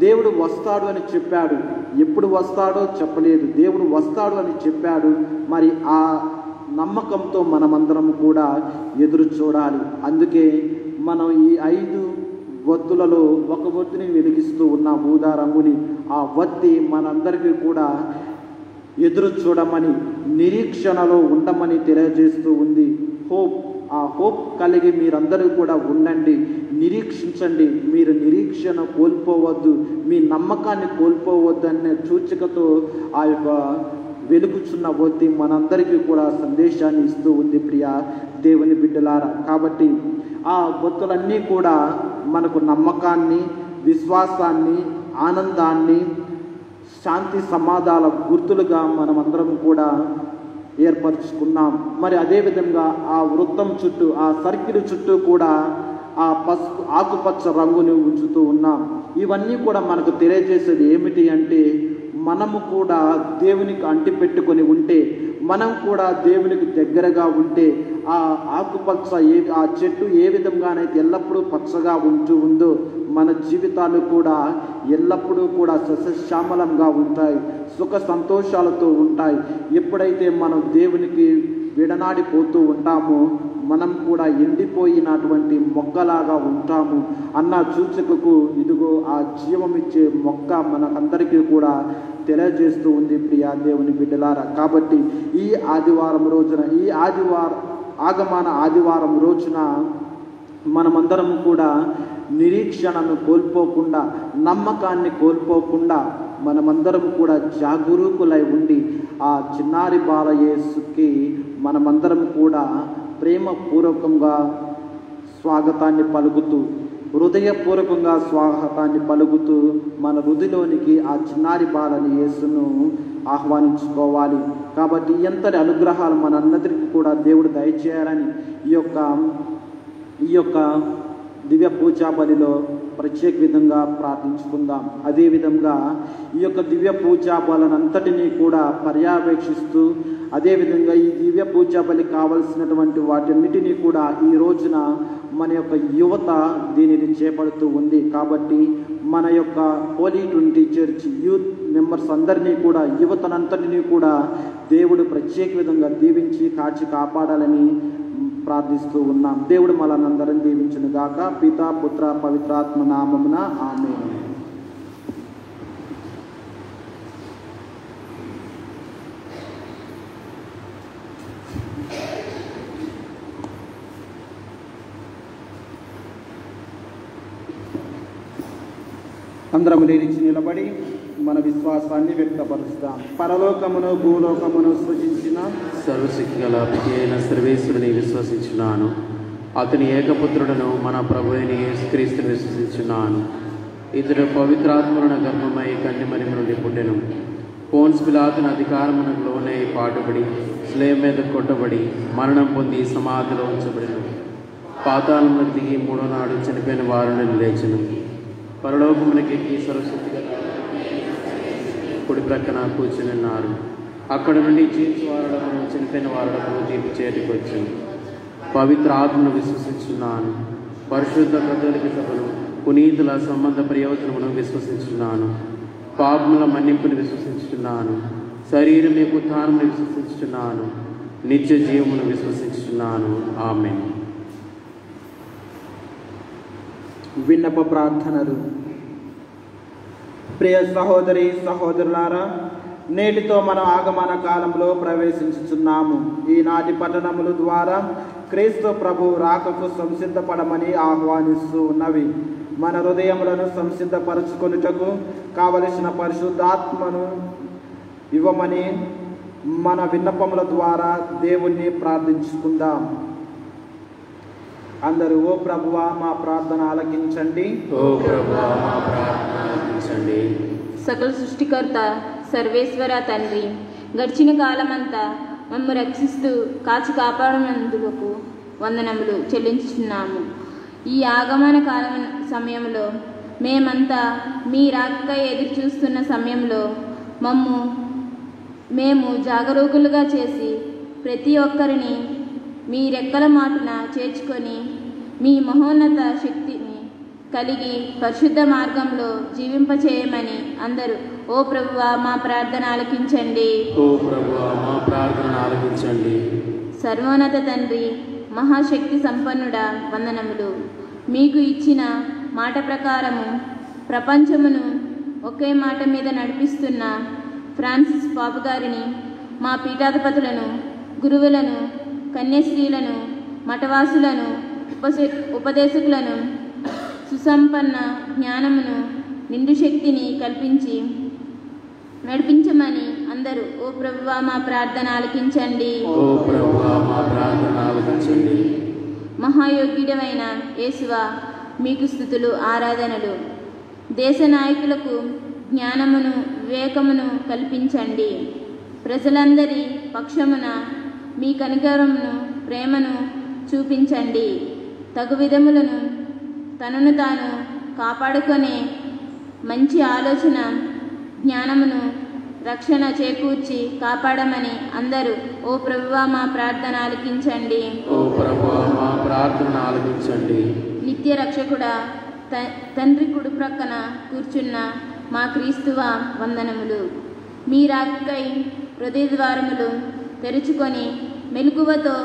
దేవుడు వస్తాడు అని చెప్పాడు, ఎప్పుడు వస్తాడో చెప్పలేదు, దేవుడు వస్తాడు అని చెప్పాడు. మరి ఆ నమ్మకంతో మనమందరం కూడా ఎదురు చూడాలి. అందుకే మనం ఈ 5 ఒత్తులలో ఒక ఒత్తిని వెలిగిస్తూ ఉన్న ఊదా రంగుని, ఆ ఒత్తి మనందరికీ కూడా ఎదురు చూడమని, నిరీక్షణలో ఉండమని తెలియజేస్తూ ఉంది. ఆ హోప్ కలిగి మీరందరూ కూడా ఉండండి, నిరీక్షించండి. మీరు నిరీక్షణ కోల్పోవద్దు, మీ నమ్మకాన్ని కోల్పోవద్దు అనే సూచికతో ఆ యొక్క వెలుగుచున్న ఒత్తి మనందరికీ కూడా సందేశాన్ని ఇస్తూ ఉంది. ప్రియ దేవుని బిడ్డలారా, కాబట్టి ఆ ఒత్తులన్నీ కూడా మనకు నమ్మకాన్ని, విశ్వాసాన్ని, ఆనందాన్ని, శాంతి సమాధానాల గుర్తులుగా మనమందరం కూడా ఏర్పరచుకున్నాం. మరి అదేవిధంగా ఆ వృత్తం చుట్టూ, ఆ సర్కిల్ చుట్టూ కూడా ఆ పసుపు ఆకుపచ్చ రంగుని ఉంచుతూ ఉన్నాం. ఇవన్నీ కూడా మనకు తెలియజేసేది ఏమిటి అంటే, మనము కూడా దేవునికి అంటిపెట్టుకొని ఉంటే, మనం కూడా దేవునికి దగ్గరగా ఉంటే, ఆ ఆకుపచ్చ ఆ చెట్టు ఏ విధంగానైతే ఎల్లప్పుడూ పచ్చగా ఉందో మన జీవితాలు కూడా ఎల్లప్పుడూ కూడా సస్యశ్యామలంగా ఉంటాయి, సుఖ సంతోషాలతో ఉంటాయి. ఎప్పుడైతే మనం దేవునికి విడనాడిపోతూ ఉంటామో మనం కూడా ఎండిపోయినటువంటి మొక్కలాగా ఉంటాము అన్న సూచికకు ఇదిగో ఆ జీవమిచ్చే మొక్క మనకందరికీ కూడా తెలియజేస్తూ ఉంది. ప్రియ దేవుని బిడ్డలారా, కాబట్టి ఈ ఆదివారం రోజున, ఈ ఆగమన ఆదివారం రోజున మనమందరం కూడా నిరీక్షణను కోల్పోకుండా, నమ్మకాన్ని కోల్పోకుండా మనమందరం కూడా జాగరూకులై ఉండి ఆ చిన్నారి బాల యేసుకి మనమందరం కూడా ప్రేమపూర్వకంగా స్వాగతాన్ని పలుకుతూ, హృదయపూర్వకంగా స్వాగతాన్ని పలుకుతూ మన హృదయలోనికి ఆ చిన్నారి బాలని యేసును ఆహ్వానించుకోవాలి. కాబట్టి ఎంతటి అనుగ్రహాలు మనందరికీ కూడా దేవుడు దయచేయాలని ఈ యొక్క దివ్య పూజా బలిలో ప్రత్యేక విధంగా ప్రార్థించుకుందాం. అదేవిధంగా ఈ యొక్క దివ్య పూజా బలనంతటినీ కూడా పర్యవేక్షిస్తూ, అదేవిధంగా ఈ దివ్య పూజా బలి కావలసినటువంటి వాటన్నిటినీ కూడా ఈ రోజున మన యొక్క యువత దీనిని చేపడుతూ ఉంది. కాబట్టి మన యొక్క holy trinity church youth members అందరినీ కూడా, యువతనంతటినీ కూడా దేవుడు ప్రత్యేక విధంగా దీవించి కాచి కాపాడాలని ప్రార్థిస్తూ ఉన్నాం. దేవుడు మనందరం దీవించును గాక. పితా పుత్ర పవిత్రాత్మ నామమున ఆమేన్. అందరం లేచి నిలబడి మన విశ్వాసాన్ని వ్యక్తపరుస్తాం. పరలోకమును భూలోకమును సృజించిన సర్వశక్తి గల అయిన సర్వేశ్వరుని విశ్వసించున్నాను. అతని ఏకపుత్రుడను మన ప్రభు అయిన యేసుక్రీస్తుని విశ్వసించున్నాను. ఇతడు పవిత్రాత్మలను గర్భమై కన్యమరి నుండి పుట్టెను. పోన్స్ పిలాతుని అధికారమునకు లోనే పాటుబడి స్లేవ్ మీద కొట్టబడి మరణం పొంది సమాధిలో ఉంచబడిను. పాతాళమునకు దిగి 3వ నాడు చనిపోయిన వారిని లేచెను. పరలోకమునకెక్కి సర్వశక్తి గల కుడి ప్రక్కన కూర్చునిన్నారు. అక్కడ నుండి జీవించేవారులను చనిపోయిన వారులకు తీర్పు చేతికి వచ్చాను. పవిత్ర ఆత్మను విశ్వసించున్నాను. పరిశుద్ధ కథోలిక సభను, పునీతుల సంబంధ ప్రయోజనమును విశ్వసించున్నాను. పాపముల మన్నింపుని విశ్వసించుతున్నాను. శరీరం యొక్క ఉత్థానమును విశ్వసించుతున్నాను. నిత్య జీవమును విశ్వసించుతున్నాను. ఆమేన్. విన్నప ప్రార్థనలు. ప్రియ సహోదరి సహోదరులారా, నేటితో మనం ఆగమన కాలంలో ప్రవేశించుచున్నాము. ఈనాటి పట్టణముల ద్వారా క్రీస్తు ప్రభు రాకకు సంసిద్ధపడమని ఆహ్వానిస్తూ ఉన్నవి. మన హృదయములను సంసిద్ధపరచుకొనుటకు కావలసిన పరిశుద్ధాత్మను ఇవ్వమని మన విన్నపముల ద్వారా దేవుణ్ణి ప్రార్థించుకుందాం. అందరూ ఓ ప్రభువా మా ప్రార్థన ఆలకించండి. ఓ ప్రభువా మా ప్రార్థన ఆలకించండి. సకల సృష్టికర్త సర్వేశ్వర తండ్రి, గడిచిన కాలమంతా మమ్ము రక్షిస్తూ కాచి కాపాడనందుకు వందనములు చెల్లించుచున్నాము. ఈ ఆగమన కాలం సమయంలో మేమంతా మీ రాకకై ఎదురు చూస్తున్న సమయంలో మేము జాగరూకులుగా చేసి ప్రతి ఒక్కరిని మీ రెక్కల మాటున చేర్చుకొని మీ మహోన్నత శక్తిని కలిగి పరిశుద్ధ మార్గంలో జీవింపచేయమని అందరూ ఓ ప్రభువా మా ప్రార్థన ఆలకించండి. ఓ ప్రభువా మా ప్రార్థన ఆలకించండి. సర్వోన్నత తండ్రి, మహాశక్తి సంపన్నుడా, వందనములు. మీకు ఇచ్చిన మాట ప్రకారము ప్రపంచమును ఒకే మాట మీద నడిపిస్తున్న ఫ్రాన్సిస్ పాపు గారిని, మా పీఠాధిపతులను, గురువులను, కన్యశ్రీలను, మఠవాసులను, ఉపదేశకులను సుసంపన్న జ్ఞానమును, నిండు శక్తిని కల్పించి నడిపించమని అందరూ ఓ ప్రభువా మా ప్రార్థన ఆలకించండి. ఓ ప్రభువా మా ప్రార్థన ఆలకించండి. మహాయోగ్యుడమైన యేసువా, మీకు స్తుతులు, ఆరాధనలు. దేశ నాయకులకు జ్ఞానమును, వివేకమును కల్పించండి. ప్రజలందరి పక్షమున మీ కనికరమును, ప్రేమను చూపించండి. తగు విధములను తనను తాను కాపాడుకొనే మంచి ఆలోచన, జ్ఞానమును, రక్షణ చేకూర్చి కాపాడమని అందరూ ఓ ప్రభువా మా ప్రార్థన ఆలకించండి. ఓ ప్రభువా మా ప్రార్థన ఆలకించండి. నిత్య రక్షకుడా, తండ్రి కుడి ప్రక్కన కూర్చున్న మా క్రీస్తువా, వందనములు. మీ రాకకై హృదయ ద్వారములు తెరుచుకొని మెలకువతో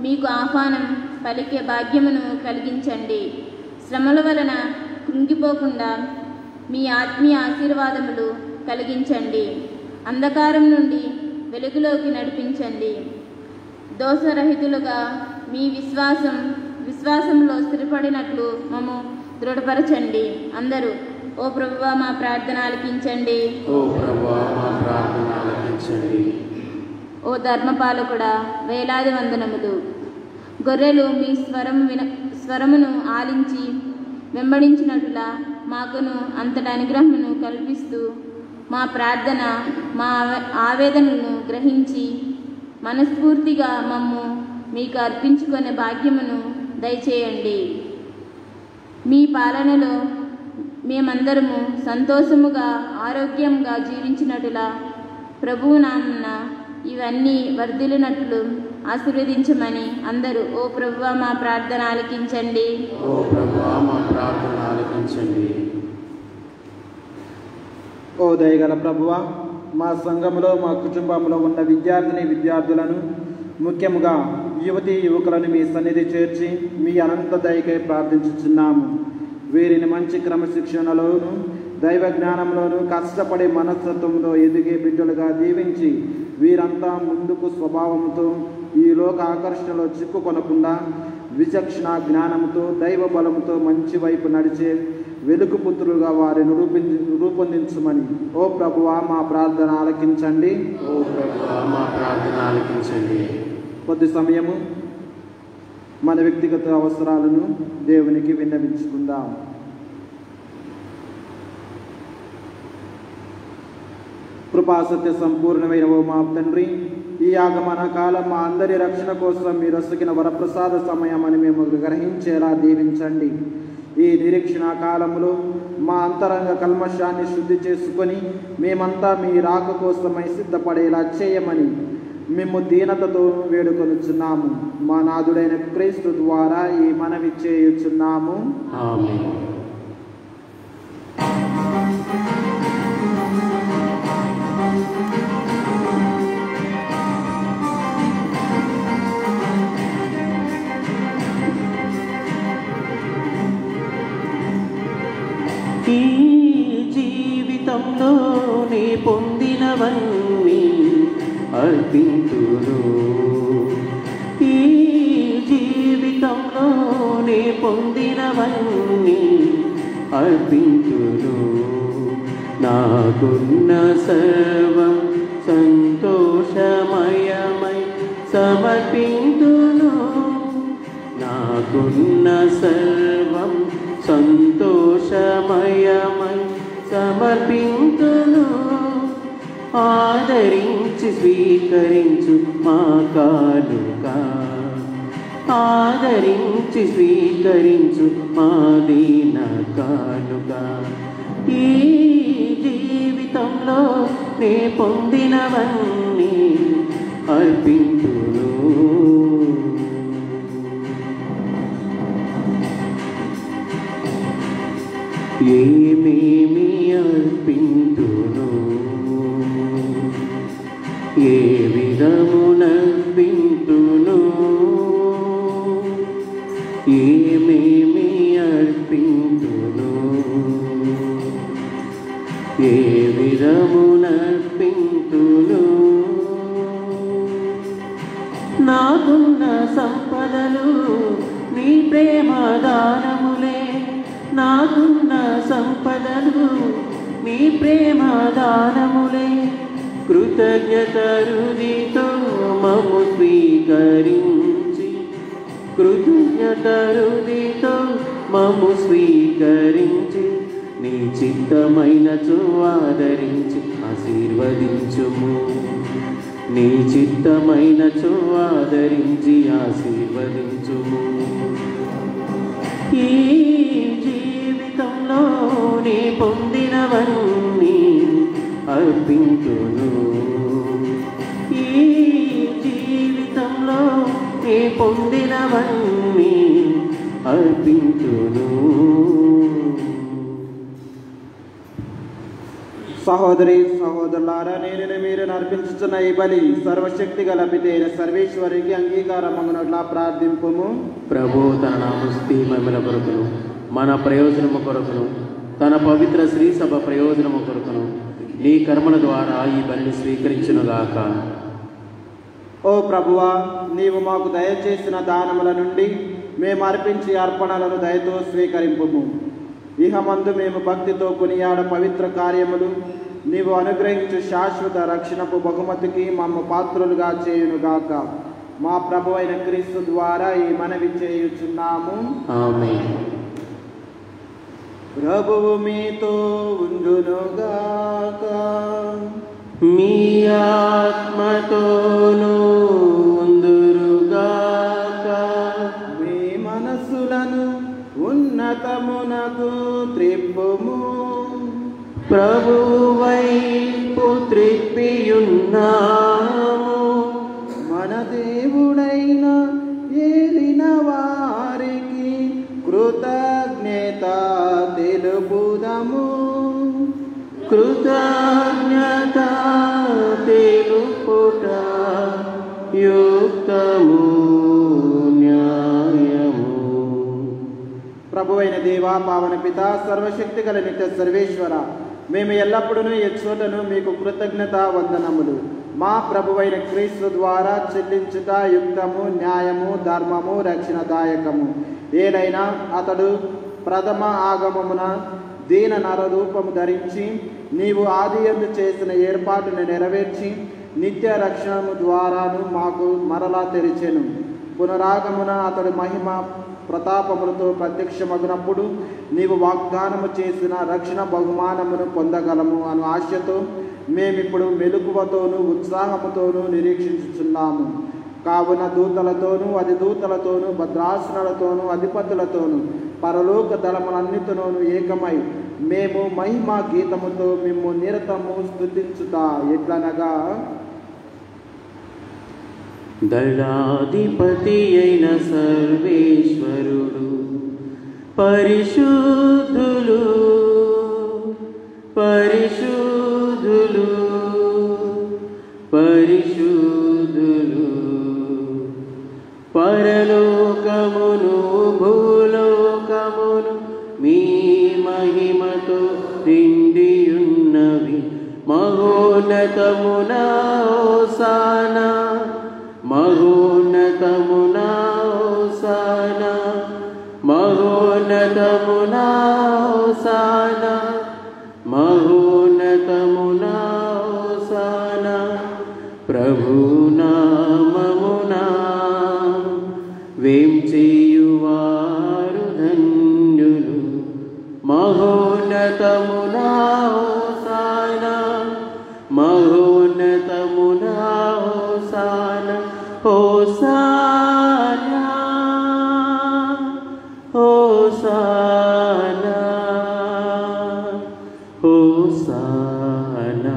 మీకు ఆహ్వానం పలికే భాగ్యమును కలిగించండి. శ్రమల వలన కృంగిపోకుండా మీ ఆత్మీయ ఆశీర్వాదములు కలిగించండి. అంధకారం నుండి వెలుగులోకి నడిపించండి. దోషరహితులుగా మీ విశ్వాసంలో స్థిరపడినట్లు మమ్ము దృఢపరచండి. అందరూ ఓ ప్రభువా మా ప్రార్థన ఆలకించండి. ఓ ప్రభువా మా ప్రార్థన ఆలకించండి. ఓ ధర్మపాలకుడా, వేలాది వందనములు. గొర్రెలు మీ స్వరమును ఆలించి వెంబడించినట్లుగా మాకును అంతటి అనుగ్రహమును కల్పిస్తూ మా ప్రార్థన, మా ఆవేదనలను గ్రహించి మనస్ఫూర్తిగా మమ్ము మీకు అర్పించుకునే భాగ్యమును దయచేయండి. మీ పాలనలో మేమందరము సంతోషముగా, ఆరోగ్యంగా జీవించినట్లుగా ప్రభువు నామమున ఇవన్నీ వర్ధిల్లినట్లు ఆశీర్వదించమని అందరూ ఓ ప్రభువా మా ప్రార్థన ఆలకించండి. ఓ ప్రభువా మా ప్రార్థన ఆలకించండి. ఓ దయగల ప్రభువా, మా సంఘములో, మా కుటుంబంలో ఉన్న విద్యార్థులను, ముఖ్యంగా యువతీ యువకులను మీ సన్నిధి చేర్చి మీ అనంత దయకై ప్రార్థించుచున్నాము. వీరిని మంచి క్రమశిక్షణలోను, దైవ జ్ఞానంలోను, కష్టపడే మనస్తత్వంలో ఎదిగే బిడ్డలుగా దీవించి వీరంతా ముందుకు స్వభావంతో ఈ లోక ఆకర్షణలో చిక్కుకొనకుండా విచక్షణ జ్ఞానంతో, దైవ బలంతో మంచి వైపు నడిచే వెలుగు పుత్రులుగా వారిని రూపొందించమని ఓ ప్రభువా మా ప్రార్థన ఆలకించండి. ఓ ప్రభువా మా ప్రార్థన ఆలకించండి. కొద్ది సమయము మన వ్యక్తిగత అవసరాలను దేవునికి విన్నవించుకుందాం. కృపాసత్య సంపూర్ణమైన ఓ మా తండ్రి, ఈ ఆగమన కాలం మా అందరి రక్షణ కోసం మీరు ఒసగిన వరప్రసాద సమయం అని మేము గ్రహించేలా దీవించండి. ఈ నిరీక్షణ కాలంలో మా అంతరంగ కల్మషాన్ని శుద్ధి చేసుకొని మేమంతా మీ రాక కోసమై సిద్ధపడేలా చేయమని మేము దీనతతో వేడుకొనుచున్నాము. మా నాథుడైన క్రీస్తు ద్వారా ఈ మనవి చేయుచున్నాము. ఆమేన్. ఈ జీవిత జీవితంలో నీ పొందినవన్నీ అర్పింతును. ఈ జీవితంలో నీ పొందినవన్నీ అర్పింతును. నాకున్న సర్వం సంతోషమయమై సమర్పింతును. నాకున్న సర్వం సంతోషమయమై సమర్పింతును. ఆదరించి స్వీకరించు మా కానుక, ఆదరించి స్వీకరించు మా దీన కానుక. ఈ జీవితంలో నే పొందినవన్నీ అర్పింతును. ఏమేమి అర్పింతును, ఏ విధమునర్పింతును, ఏమేమి అర్పింతును, ఏ విధమునర్పింతును. నాకున్న సంపదలు నీ ప్రేమ దానములే, నాకున్న సంపదలు నీ ప్రేమ దానములే. కృతజ్ఞత హృదయతో మమ్ము స్వీకరించి, కృతజ్ఞత హృదయతో మమ్ము స్వీకరించి, నీ చిత్తమైనచో ఆదరించి ఆశీర్వదించుము. నీ చిత్తమైనచో ఆదరించి ఆశీర్వదించుము. ఈ జీవితంలో నీ పొందినవన్నీ అర్పింతును. ఈ జీవితంలో నీ పొందినవన్నీ అర్పింతును. సహోదరి సహోదరులారా, నేను మీరు అర్పించుతున్న ఈ బలి సర్వశక్తి గల పితైన సర్వేశ్వరికి అంగీకారమగునట్లా ప్రార్థింపుము. ప్రభు తన నామస్తుతి మహిమల కొరకును, మన ప్రయోజనము కొరకును, తన పవిత్ర శ్రీ సభ ప్రయోజనము కొరకును నీ కర్మల ద్వారా ఈ బలిని స్వీకరించునుగాక. ఓ ప్రభువా, నీవు మాకు దయచేసిన దానముల నుండి మేము అర్పించే అర్పణలను దయతో స్వీకరింపుము. ఇహమందు మేము భక్తితో కొనియాడ పవిత్ర కార్యములు నీవు అనుగ్రహించు శాశ్వత రక్షణపు బహుమతికి మమ్మ పాత్రులుగా చేయునుగాక. మా ప్రభు అయిన క్రీస్తు ద్వారా ఈ మనవి చేయుచున్నాము. ఆమేన్. ప్రభువు మీతో ఉండునుగాక. మీ ఆత్మతోనూ ఉందురుగాక. మీ మనస్సులను ఉన్నతమునకు త్రిప్పుము. ప్రభువు వైపు త్రిప్పియున్నాము. మన దేవుడైన ఏలిన వారికి కృతజ్ఞత తెలుపుదము. కృతజ్ఞత తెలుపుట యుక్తము, న్యాయము. ప్రభువైన దేవా, పావన పిత, సర్వశక్తి గల నిత్య సర్వేశ్వర, మేము ఎల్లప్పుడూ ఎచ్చోటను మీకు కృతజ్ఞత వందనములు మా ప్రభువైన క్రీస్తు ద్వారా చెల్లించుట యుక్తము, న్యాయము, ధర్మము, రక్షణదాయకము. ఏలైనా అతడు ప్రథమ ఆగమమున దీన నరరూపము ధరించి నీవు ఆదియందు చేసిన ఏర్పాటును నెరవేర్చి నిత్య రక్షణము ద్వారాను మాకు మరలా తెరిచెను. పునరాగమున అతడు మహిమ ప్రతాపములతో ప్రత్యక్షమగినప్పుడు నీవు వాగ్దానము చేసిన రక్షణ బహుమానమును పొందగలము అను ఆశతో మేమిప్పుడు మెలకువతోనూ ఉత్సాహముతోనూ నిరీక్షించుచున్నాము. కావున దూతలతోనూ అధిదూతలతోనూ భద్రాసనాలతోనూ అధిపతులతోనూ పరలోక దళములన్నిటితోనూ ఏకమై మేము మహిమా గీతముతో మేము నిరతము స్తుతించుతా ఎట్లనగా, దళాధిపతి అయిన సర్వేశ్వరుడు పరిశుద్ధులు, పరిశుద్ధులు, పరిశుద్ధులు. పరలోకమును భూలోకమును మీ మహిమతో నిండియున్నవి. మహోన్నతమున హోసానా మహోన్నతమున హోసానా మహోన్నతమున హోసానా మహోన్నతమున హోసానా ప్రభునామమునా వేంచేయువారు ధన్యులు మహోన్నతమున హోసానా మహోన్నతమున హోసానా హోసానా హోసానా హోసానా.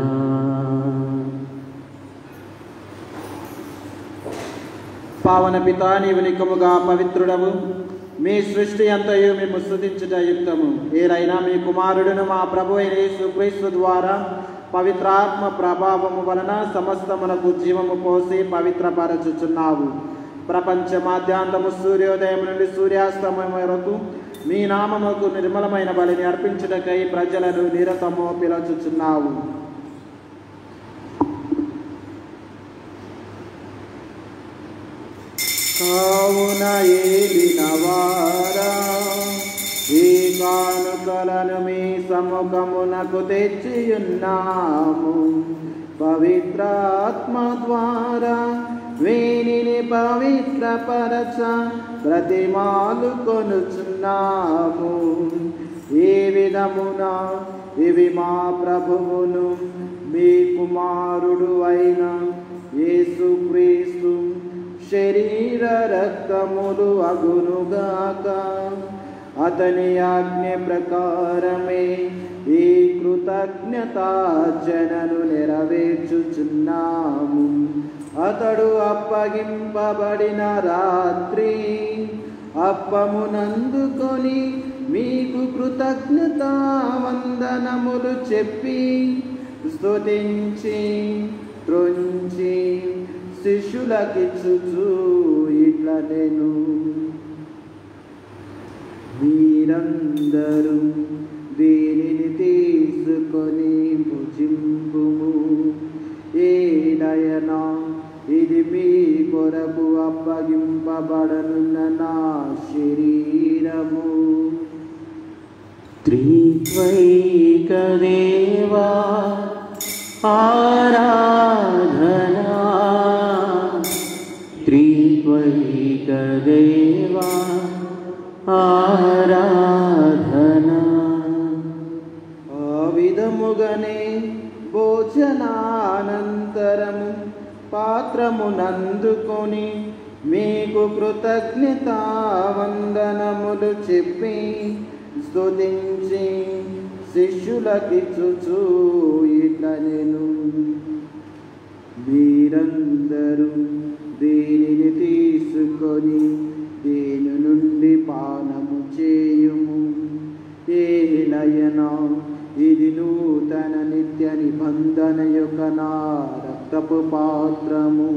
పావన పితా, నీవు నికముగా పవిత్రుడవు. మీ సృష్టి అంతయు మేము స్తుతించుట యుక్తము. ఏరైనా మీ కుమారుడును మా ప్రభు అయిన యేసుక్రీస్తు ద్వారా పవిత్రాత్మ ప్రభావము వలన సమస్తమునకు జీవము పోసి పవిత్రపరచుచున్నావు. ప్రపంచ మాధ్యాంతము సూర్యోదయం నుండి సూర్యాస్తమయం వరకు మీ నామముకు నిర్మలమైన బలిని అర్పించుటకై ప్రజలను నిరతము పిలుచుచున్నావు. కావున ఏలినవారా, ఈ కానుకలను మీ సముఖమునకు తెచ్చియున్నాము. పవిత్రాత్మ ద్వారా వీనిని పవిత్రపరచ ప్రతిమాలు కొనుచున్నాము. ఈ విధమున ఇవి మా ప్రభువును మీ కుమారుడు అయిన యేసుక్రీస్తు శరీర రక్తములు అగునుగాక. అతని ఆజ్ఞ ప్రకారమే ఈ కృతజ్ఞతార్చనను నెరవేర్చుచున్నాము. అతడు అప్పగింపబడిన రాత్రి అప్పమునందుకొని మీకు కృతజ్ఞతా వందనములు చెప్పి స్తుతించి త్రుంచి శిష్యులకిచ్చుచు ఇట్లనెను, మీరందరూ దీనిని తీసుకొని భుజింపుము. ఏదైనా ఇది మీ కొరకు అప్పగింపబడనున్న నా శరీరము. త్రిత్వైక దేవా ఆరాధనా, త్రిత్వైక దేవా ఆరాధనా. ఆ విధముగానే భోజనానంతరము పాత్రమునందుకొని మీకు కృతజ్ఞతా వందనములు చెప్పి స్తుతించి శిష్యులకిచ్చుచు ఇట్లనెను, మీరందరూ దీనిని తీసుకొని దీని నుండి పానము చేయుము. ఏలయనా ఇది నూతన నిత్య నిబంధన యొక్క నా రక్తపు పాత్రము.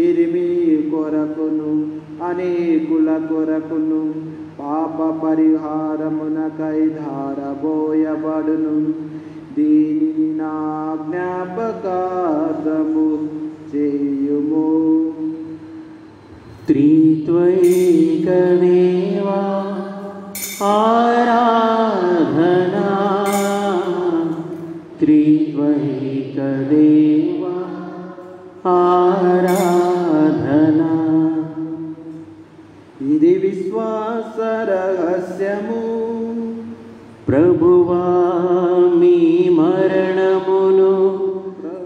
ఇది మీ కొరకును అనేకుల కొరకును పాప పరిహారమునకై ధారబోయబడును. దీనిని నా జ్ఞాపకార్థము చేయుము. త్రిత్వైక దేవా ఆరాధనా, త్రిత్వైక దేవా ఆరాధనా. ఇది విశ్వాస రహస్యము. ప్రభువా మీ మరణమును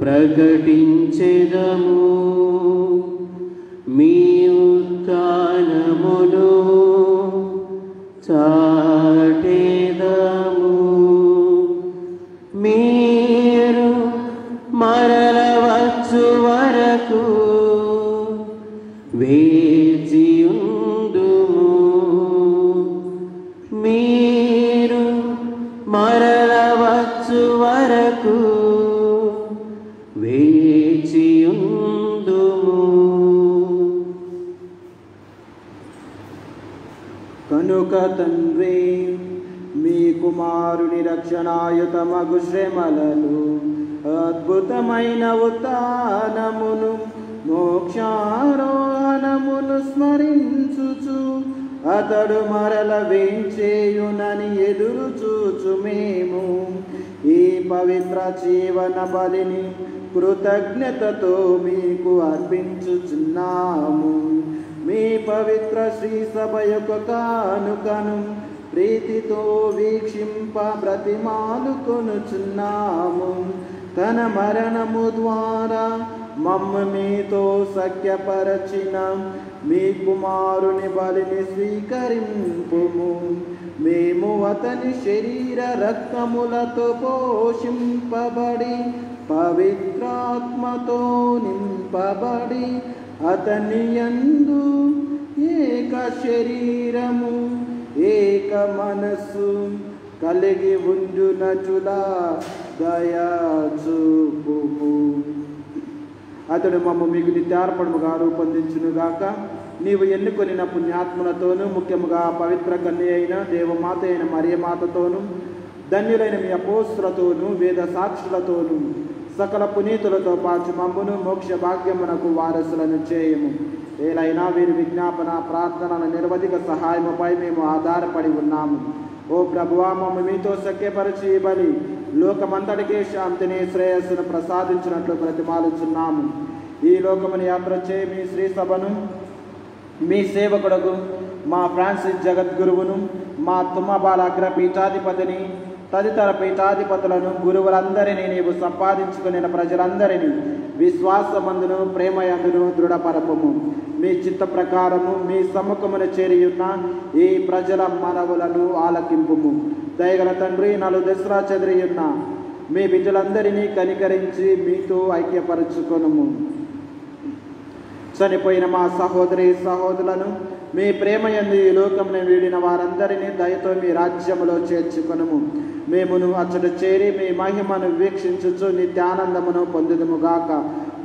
ప్రకటించెదము, మీ ఉత్థానమును చాటెదము. మీరు మరల వచ్చు వరకు వేచియుందుము. మీరు మరల వచ్చు వరకు వేచియుందుము. కనుక తండ్రి, మీ కుమారుని రక్షణాయుతమగు శ్రమలను అద్భుతమైన ఉత్థానమును మోక్షారోహణమును స్మరించుచు అతడు మరల వేంచేయునని ఎదురు చూచు మేము ఈ పవిత్ర జీవన బలిని కృతజ్ఞతతో మీకు అర్పించుచున్నాము. మీ పవిత్ర శ్రీ సభ యొక్క కానుకను ప్రీతితో వీక్షింప బ్రతిమాలుకొనుచున్నాము. తన మరణము ద్వారా మమ్మ మీతో సఖ్యపరచిన మీ కుమారుని బలిని స్వీకరింపుము. మేము అతని శరీర రక్తములతో పోషింపబడి పవిత్రాత్మతో నింపబడి అతని యందు ఏక శరీరము ఏక మనస్సు కలిగి ఉండునచులా దయాచూపుము. అతడు మమ్మ మీకు నిత్యార్పణముగా రూపొందించునుగాక. నీవు ఎన్నుకొనిన పుణ్యాత్ములతోనూ ముఖ్యముగా పవిత్ర కన్య అయిన దేవమాత అయిన మరియమాతతోనూ ధన్యులైన మీ అపోస్తులతోనూ వేద సాక్షులతోనూ సకల పునీతులతో పాటు మమ్మును మోక్ష భాగ్యమునకు వారసులను చేయము. ఏలైనా వీరి విజ్ఞాపన ప్రార్థనల నిరవధిక సహాయముపై మేము ఆధారపడి ఉన్నాము. ఓ ప్రభువా, మమ్మ మీతో సఖ్యపరిచి బలి లోకమంతటికే శాంతిని శ్రేయస్సును ప్రసాదించినట్లు ప్రతిమాలుచున్నాము. ఈ లోకముని యాత్ర చేయి మీ శ్రీ సభను మీ సేవకుడకు మా ఫ్రాన్సిస్ జగద్గురువును మా తుమ్మబాల అగ్ర పీఠాధిపతిని తదితర పీఠాధిపతులను గురువులందరినీ నీవు సంపాదించుకుని ప్రజలందరినీ విశ్వాసమందును ప్రేమయందును దృఢపరపము. మీ చిత్త ప్రకారము మీ సమ్ముఖమున చేరియున్న ఈ ప్రజల మనవులను ఆలకింపుము. దయగల తండ్రి, నలుదెసరా చెదిరియున్న మీ బిడ్డలందరినీ కనికరించి మీతో ఐక్యపరచుకొనుము. చనిపోయిన మా సహోదరి సహోదరులను మీ ప్రేమయందు ఈ లోకమును వీడిన వారందరినీ దయతో మీ రాజ్యములో చేర్చుకొనుము. మేమును అచ్చట చేరి మీ మహిమను వీక్షించుచు నిత్యానందమును పొందుదుముగాక.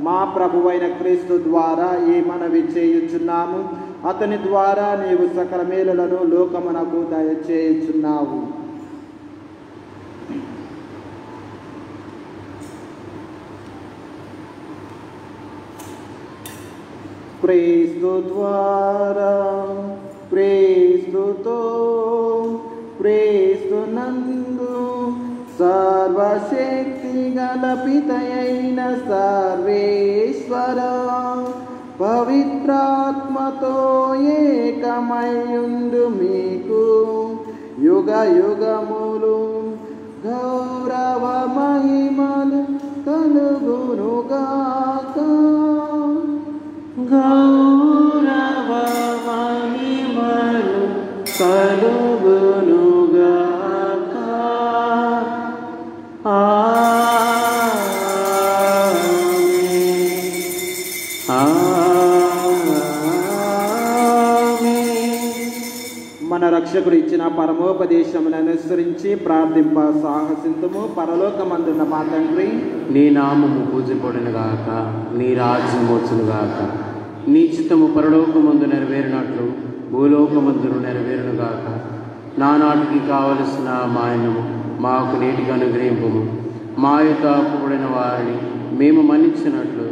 మా ప్రభువైన క్రీస్తు ద్వారా ఈ మనవి చేయుచున్నాము. అతని ద్వారా నీవు సకల మేలులను లోకమునకు దయచేయుచున్నావు. క్రీస్తు ద్వారా, క్రీస్తుతో, క్రీస్తునందు సర్వశక్తి గల పితయైన సర్వేశ్వర పవిత్రాత్మతో ఏకమయుండు మీకు యుగ యుగములు గౌరవ మహిమలు కలుగునుగాక. గౌరవ మహిమలు కలుగునుగాక. మన రక్షకుడు ఇచ్చిన పరమోపదేశమును అనుసరించి ప్రార్థింప సాహసింతుము. పరలోకమందున్న మా తండ్రి, నీ నామము పూజపడునుగాక, నీ రాజ్యం వచ్చునుగాక, నీ చిత్తము పరలోకమందు నెరవేరినట్లు భూలోకమందును నెరవేరునుగాక. నానాటికి కావలసిన మాయనము మాకు నీటిగా అనుగ్రహింపుము. మా యొక్క అప్పుబడిన వారిని మేము మన్నించినట్లు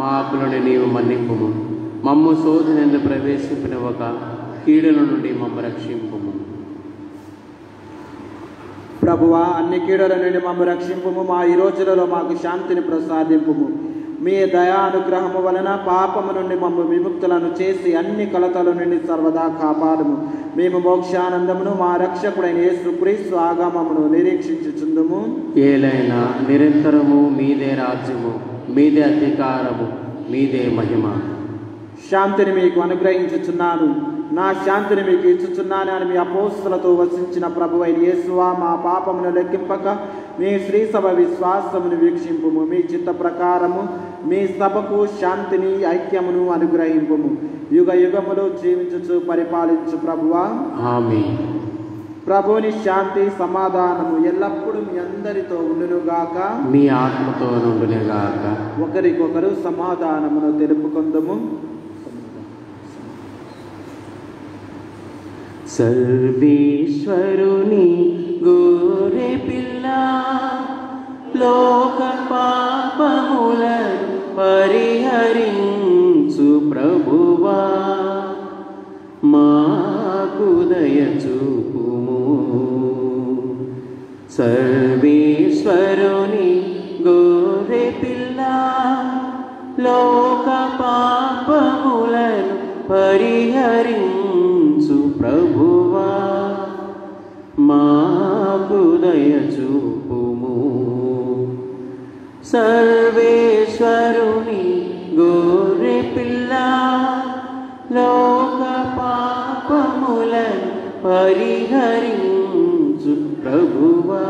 మా అప్పులను నీవు మన్నింపుము. మమ్ము శోధనెందు ప్రవేశింపనివ్వక కీడుల నుండి మమ్మ రక్షింపుము. ప్రభువా, అన్ని కీడుల నుండి మమ్మ రక్షింపుము. మా ఈ రోజులలో మాకు శాంతిని ప్రసాదింపుము. మీ దయా అనుగ్రహము వలన పాపము నుండి మమ్మ విముక్తులను చేసి అన్ని కలతల నుండి సర్వదా కాపాడుము. మేము మోక్షానందమును మా రక్షకుడైన యేసుక్రీస్తు ఆగమమును నిరీక్షించుచుందుము. ఏలైనా నిరంతరము మీదే రాజ్యము, మీదే అధికారము, మీదే మహిమ. శాంతిని మీకు అనుగ్రహించుచున్నాను, నా శాంతిని మీకు ఇచ్చుచున్నాను అని మీ అపోస్తలతో వసించిన ప్రభువైన యేసువా, మా పాపమును లెక్కింపక మీ శ్రీ సభ విశ్వాసమును వీక్షింపుము. మీ చిత్త ప్రకారము మీ సభకు శాంతిని ఐక్యమును అనుగ్రహింపుము. యుగ యుగములు జీవించుచు పరిపాలించు ప్రభువా, ఆమేన్. ప్రభుని శాంతి సమాధానము ఎల్లప్పుడూ మీ అందరితో ఉండునుగాక, మీ ఆత్మతో నుండునుగాక. ఒకరికొకరు సమాధానమును తెలుపుకొందుము. సర్వేశ్వరుని గోరె పిల్ల లోక సర్వేశ్వరుని గోరె పిల్ల లోక పాపములను పరిహరించు ప్రభువా మాకు దయ చూపుము. సర్వేశ్వరుని గోరె పిల్ల లోక పాపములను పరిహరించు ప్రభువా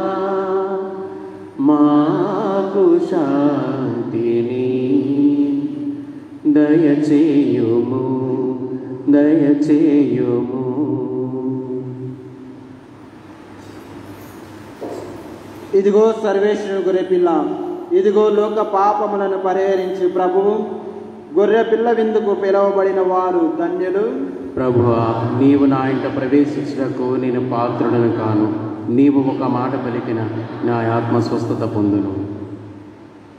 మాకు శాంతిని దయచేయుము దయచేయుము. ఇదిగో సర్వేశ్వరుని గొర్రెపిల్ల, ఇదిగో లోక పాపములను పరిహరించు ప్రభువు. గొర్రెపిల్ల విందుకు పిలువబడిన వారు ధన్యులు. ప్రభువా, నీవు నా ఇంట ప్రవేశించుటకు నేను పాత్రుడను కాను. నీవు ఒక మాట పలికిన నా ఆత్మ స్వస్థత పొందును.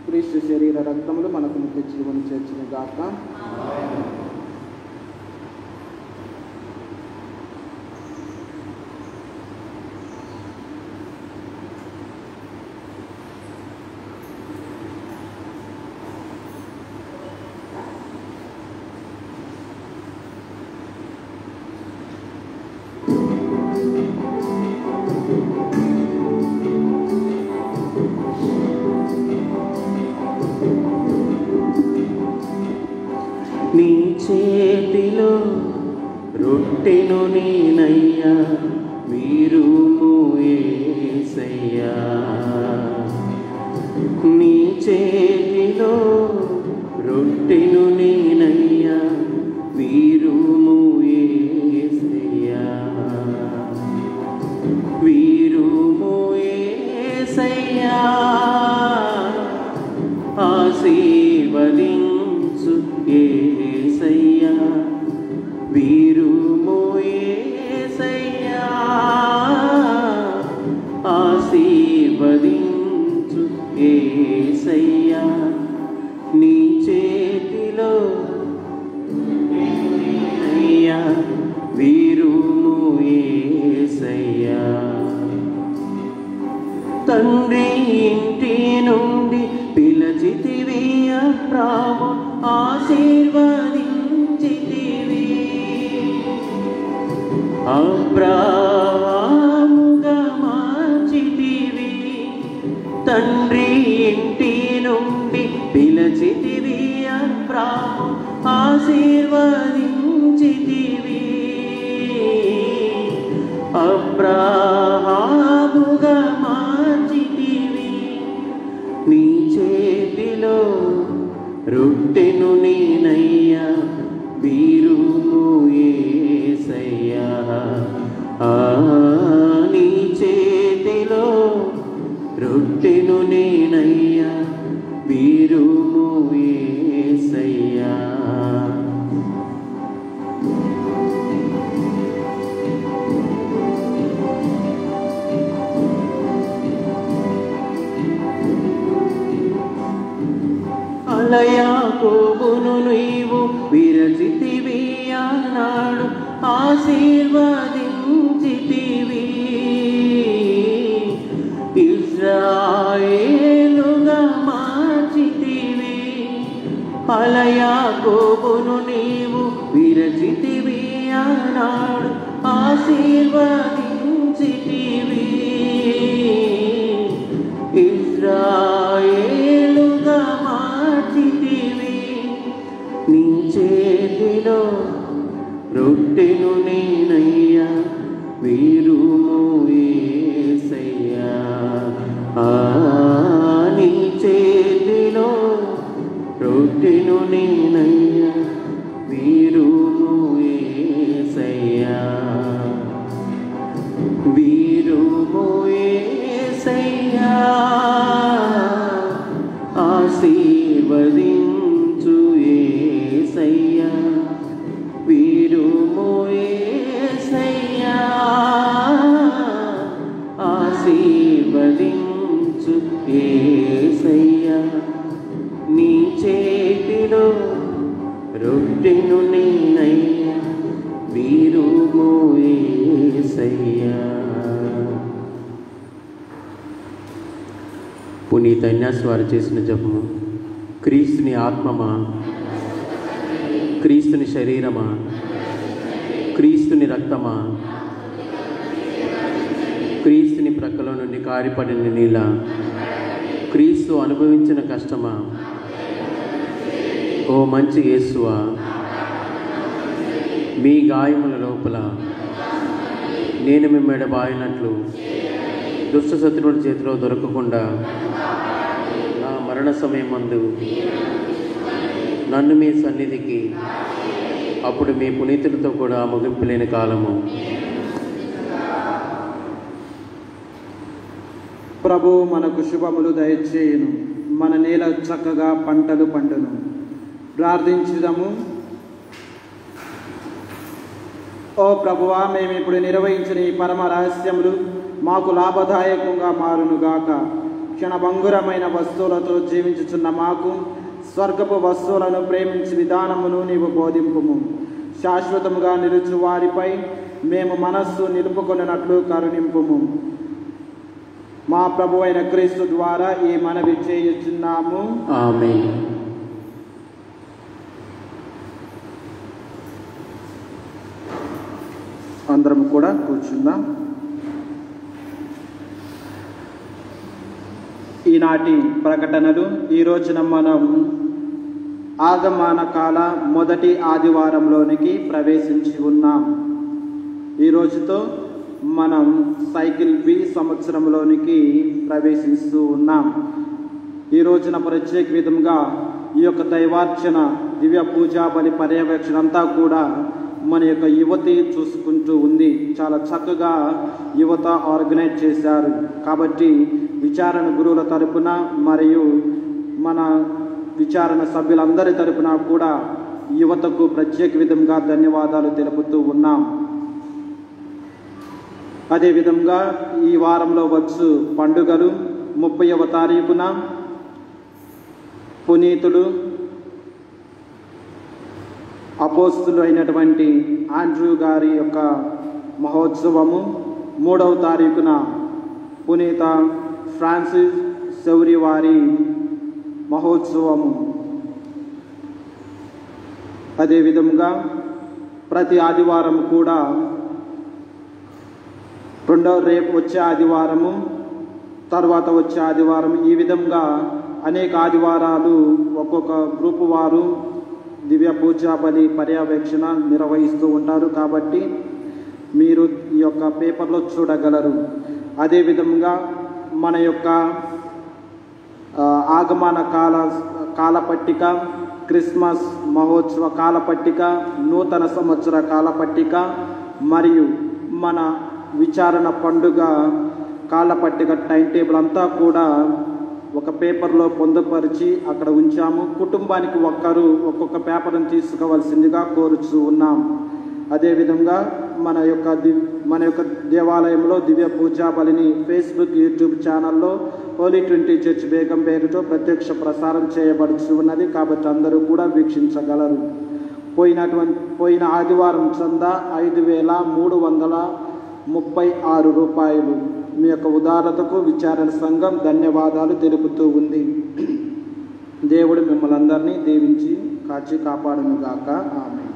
క్రీస్తు శరీర రక్తములు మనకు నిత్య జీవన చేర్చిన గాక. నీ చేతిలో రొట్టెను నేనయ్యా, వీరుము యేసయ్యా. నీ చేతిలో రొట్టెను నేనయ్యా, వీరుము యేసయ్యా. వీరుము యేసయ్యా, ఆశీర్వదించు యేసయ్యా. వీరుము యేసయ్యా, ఆశీర్వదించు యేసయ్యా. నీ చేతిలో అయ్యా, వీరుము యేసయ్యా. తండ్రి ఇంటి నుండి పిలచితివి అబ్రాము, ఆశీర్వదించితివి. అబ్రాముగా మార్చితివి. తండ్రి ఇంటి నుండి పిలచితివి అబ్రాము, ఆశీర్వదించితివి. అబ్రాహాముగా మార్చితివి. నీ చేతిలో రొట్టెను నేనయ్యా, వీరుము యేసయ్యా. నీ చేతిలో రొట్టెను నేనయ్యా, వీరుము యేసయ్యా. యాకోబును నీవు విరచితివి అన్నాడు, ఆశీర్వదించితివి. ఇశ్రాయేలుగా మార్చితివి. యాకోబును నీవు విరచితివి అన్నాడు, ఆశీర్వదించితివి. ఇశ్రాయేలుగా మార్చితివి. నీ చేతిలో రొట్టెను నేనయ్యా, వీరుము యేసయ్యా. నీ చేతిలో రొట్టెను నేనయ్యా, వీరుము యేసయ్యా. వీరుము యేసయ్యా, ఆశీర్వదించు యేసయ్యా. వీరుము యేసయ్యా, ఆశీర్వదించు యేసయ్యా. నీ చేతిలో రొట్టెను నేనయ్యా, వీరుము యేసయ్యా. పునీత అన్యాస్ వారు చేసిన జపము. క్రీస్తుని ఆత్మమా, క్రీస్తుని శరీరమా, క్రీస్తుని రక్తమా, క్రీస్తుని ప్రక్కలో నుండి కారిపడిన నీళ్ళ, క్రీస్తు అనుభవించిన కష్టమా, ఓ మంచి యేసువా, మీ గాయముల లోపల నేను మిమ్మల్ని బాయినట్లు దుష్ట శత్రువుల చేతిలో దొరకకుండా నా మరణ సమయం మందు నన్ను మీ సన్నిధికి అప్పుడు మీ పునీతులతో కూడా ముగింపు లేని కాలము. ప్రభు మనకు శుభములు దయచేయును, మన నేల చక్కగా పంటలు పండును. ప్రార్థించుదాము. ఓ ప్రభువా, మేము ఇప్పుడు నిర్వహించిన ఈ పరమ రహస్యములు మాకు లాభదాయకంగా మారునుగాక. క్షణభంగురమైన వస్తువులతో జీవించుచున్న మాకు స్వర్గపు వస్తువులను ప్రేమించి విధానమును నీవు బోధింపుము. శాశ్వతముగా నిలుచు వారిపై మేము మనస్సు నిలుపుకొనున్నట్లు కరుణింపుము. మా ప్రభు అయిన క్రీస్తు ద్వారా ఈ మనవి చేయుచున్నాము. ఆమేన్. అందరం కూడా కూర్చుందాం. ఈనాటి ప్రకటనలు. ఈ రోజున మనం ఆగమన కాల మొదటి ఆదివారంలోనికి ప్రవేశించి ఉన్నాం. ఈ రోజుతో మనం సైకిల్ బి సంవత్సరంలోనికి ప్రవేశిస్తూ ఉన్నాం. ఈ రోజున ప్రత్యేక విధంగా ఈ యొక్క దైవార్చన, దివ్య పూజా బలి పర్యవేక్షణ అంతా కూడా మన యొక్క యువతి చూసుకుంటూ ఉంది. చాలా చక్కగా యువత ఆర్గనైజ్ చేశారు. కాబట్టి విచారణ గురువుల తరపున మరియు మన విచారణ సభ్యులందరి తరపున కూడా యువతకు ప్రత్యేక విధంగా ధన్యవాదాలు తెలుపుతూ ఉన్నాం. అదేవిధంగా ఈ వారంలో వచ్చు పండుగలు. 30వ తారీఖున పునీతుడు అపోస్తులు అయినటువంటి ఆండ్రూ గారి యొక్క మహోత్సవము. 3వ తారీఖున పునీత ఫ్రాన్సిస్ సౌరి వారి మహోత్సవము. అదేవిధంగా ప్రతి ఆదివారం కూడా రేపు వచ్చే ఆదివారము, తర్వాత వచ్చే ఆదివారం, ఈ విధంగా అనేక ఆదివారాలు ఒక్కొక్క గ్రూపు వారు దివ్య పూజా బలి పర్యవేక్షణ నిర్వహిస్తూ ఉంటారు. కాబట్టి మీరు ఈ యొక్క పేపర్లో చూడగలరు. అదేవిధంగా మన యొక్క ఆగమన కాలపట్టిక, క్రిస్మస్ మహోత్సవ కాలపట్టిక, నూతన సంవత్సర కాలపట్టిక మరియు మన విచారణ పండుగ కాలపట్టిక టైం టేబుల్ అంతా కూడా ఒక పేపర్లో పొందుపరిచి అక్కడ ఉంచాము. కుటుంబానికి ఒక్కొక్క పేపర్ను తీసుకోవాల్సిందిగా కోరుచూ ఉన్నాం. అదేవిధంగా మన యొక్క దేవాలయంలో దివ్య పూజా బలిని ఫేస్బుక్, యూట్యూబ్ ఛానల్లో హోలీ 20 చర్చ్ బేగం పేరుతో ప్రత్యక్ష ప్రసారం చేయబడుచు ఉన్నది. కాబట్టి అందరూ కూడా వీక్షించగలరు. పోయిన ఆదివారం చందా 5,336 రూపాయలు. మీ యొక్క ఉదారతకు విచారణ సంఘం ధన్యవాదాలు తెలుపుతూ ఉంది. దేవుడు మిమ్మల్ని అందరినీ దీవించి కాచి కాపాడునుగాక. ఆమేన్.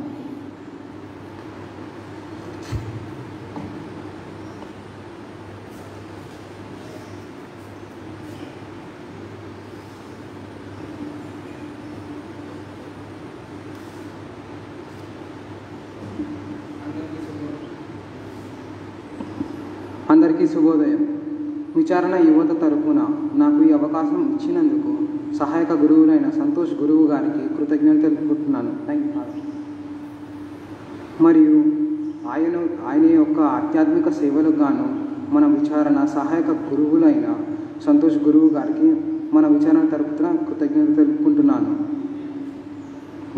అందరికీ శుభోదయం. విచారణ యువత తరపున నాకు ఈ అవకాశం ఇచ్చినందుకు సహాయక గురువులైన సంతోష్ గురువు గారికి కృతజ్ఞతలు తెలుపుకుంటున్నాను. మరియు ఆయన యొక్క ఆధ్యాత్మిక సేవలకు గాను మన విచారణ సహాయక గురువులైన సంతోష్ గురువు గారికి మన విచారణ తరపున కృతజ్ఞతలు తెలుపుకుంటున్నాను.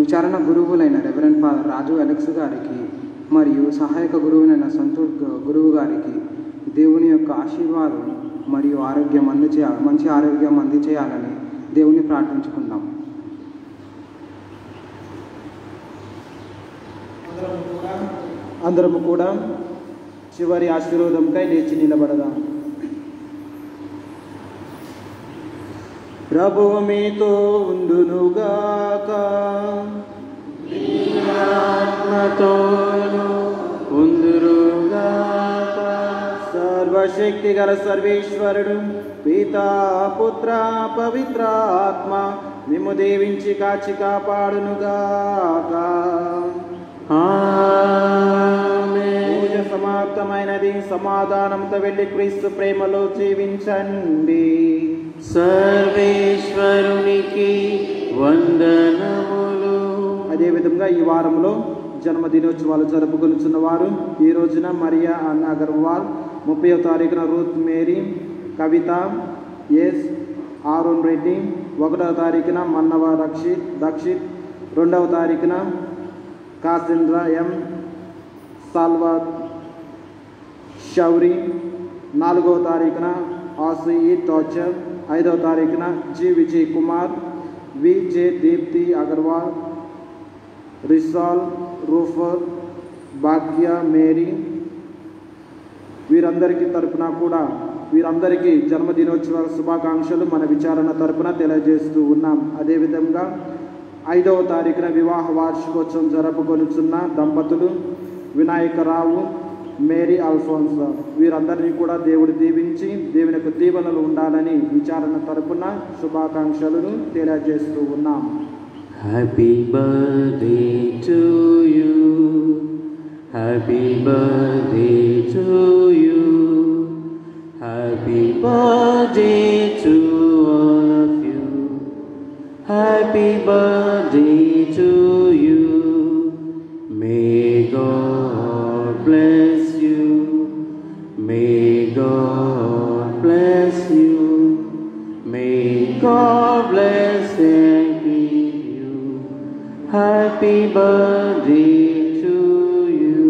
విచారణ గురువులైన రెవరెండ్ ఫాదర్ రాజు అలెక్స్ గారికి మరియు సహాయక గురువులైన సంతోష్ గురువు గారికి దేవుని యొక్క ఆశీర్వాదం మరియు మంచి ఆరోగ్యం అందచేయాలని దేవుని ప్రార్థించుకుందాం. అందరము కూడా చివరి ఆశీర్వాదంకై లేచి నిలబడదాం. ప్రభువు మీతో ఉండునుగాక. ఆత్మతోను ఉందురుగాక. సర్వశక్తి గల సర్వేశ్వరుడు పితా పుత్ర పవిత్ర ఆత్మ మిమ్ము దీవించి కాచి కాపాడునుగాక. ఆమేన్. పూజ సమాప్తమైనది. సమాధానంతో వెళ్ళి క్రీస్తు ప్రేమలో జీవించండి. సర్వేశ్వరునికి వందనములు. అదేవిధంగా ఈ వారంలో జన్మదినోత్సవాలు జరుపుకొనుచున్న వారు ఈ రోజున మరియా అన్న అగర్వాల్, 30వ తారీఖున రూత్ మేరీ, కవిత ఎస్, ఆరుణ్ రెడ్డి, 1వ తారీఖున మన్నవ దక్షిత్, 2వ తారీఖున కాసింద్ర ఎం, సాల్వా షౌరి, 4వ తారీఖున ఆసియి తోచర్, 5వ తారీఖున జి విజయ్ కుమార్, విజే దీప్తి అగర్వాల్, రిసాల్ రూఫర్, భాగ్య మేరీ, వీరందరికీ తరపున కూడా వీరందరికీ జన్మదినోత్సవ శుభాకాంక్షలు మన విచారణ తరపున తెలియజేస్తూ ఉన్నాం. అదేవిధంగా 5వ తారీఖున వివాహ వార్షికోత్సవం జరుపుకొనుచున్న దంపతులు వినాయకరావు, మేరీ అల్ఫోన్సా, వీరందరినీ కూడా దేవుడు దీవించి దేవుని యొక్క దీవెనలు ఉండాలని విచారణ తరపున శుభాకాంక్షలను తెలియజేస్తూ ఉన్నాం. Happy birthday to you. Happy birthday to you. Happy birthday to all of you. Happy birthday to you. May God bless you. May God bless you. May God bless and keep you. Happy birthday to you.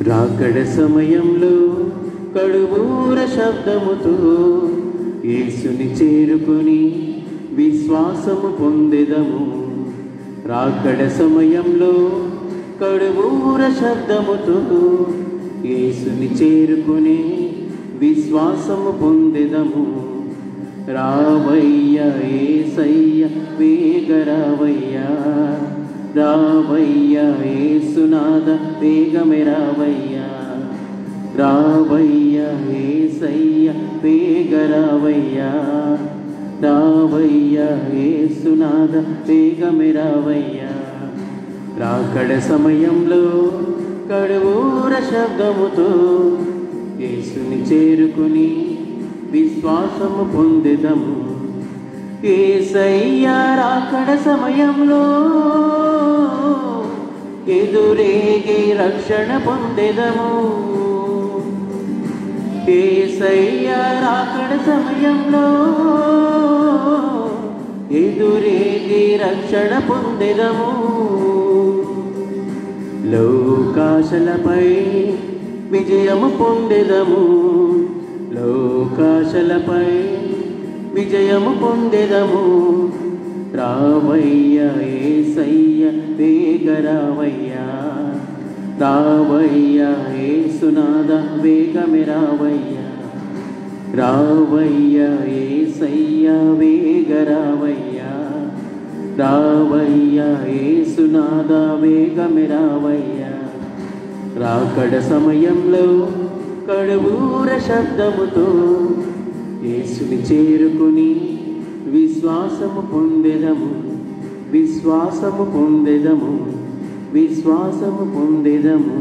రాకడ సమయంలో కడుబూర శబ్దముతో యేసుని చేరుకొని విశ్వాసము పొందెదము. రాకడ సమయంలో కడుబూర శబ్దముతో యేసుని చేరుకొని విశ్వాసము పొందెదము. రావయ్య యేసయ్య వేగరావయ్య, రావయ్య యేసునాథ వేగమే రావయ్య, రావయ్య యేసయ్య వేగరావయ్య, రావయ్య యేసునాథ వేగమే రావయ్య. రాకడ సమయంలో కడుబూర శబ్దముతో యేసుని చేరుకుని విశ్వాసము పొందెదము. యేసయ్య రాకడ సమయంలో ఎదురేగి రక్షణ పొందెదము. యేసయ్య రాకడ సమయంలో ఎదురేగి రక్షణ పొందెదము. లోకాశలపై విజయము పొందెదము. లోకాశలపై విజయము పొందెదము. రావయ్య యేసయ్య వేగరావయ్య, రావయ్య యేసునాథ వేగమే రావయ్య, రావయ్య యేసయ్య వేగరావయ్య, రావయ్య యేసునాథ వేగమే రావయ్య. రాకడ సమయంలో కడుబూర శబ్దముతో యేసుని చేరుకుని విశ్వాసము పొందెదము. విశ్వాసము పొందెదము. విశ్వాసము పొందెదము.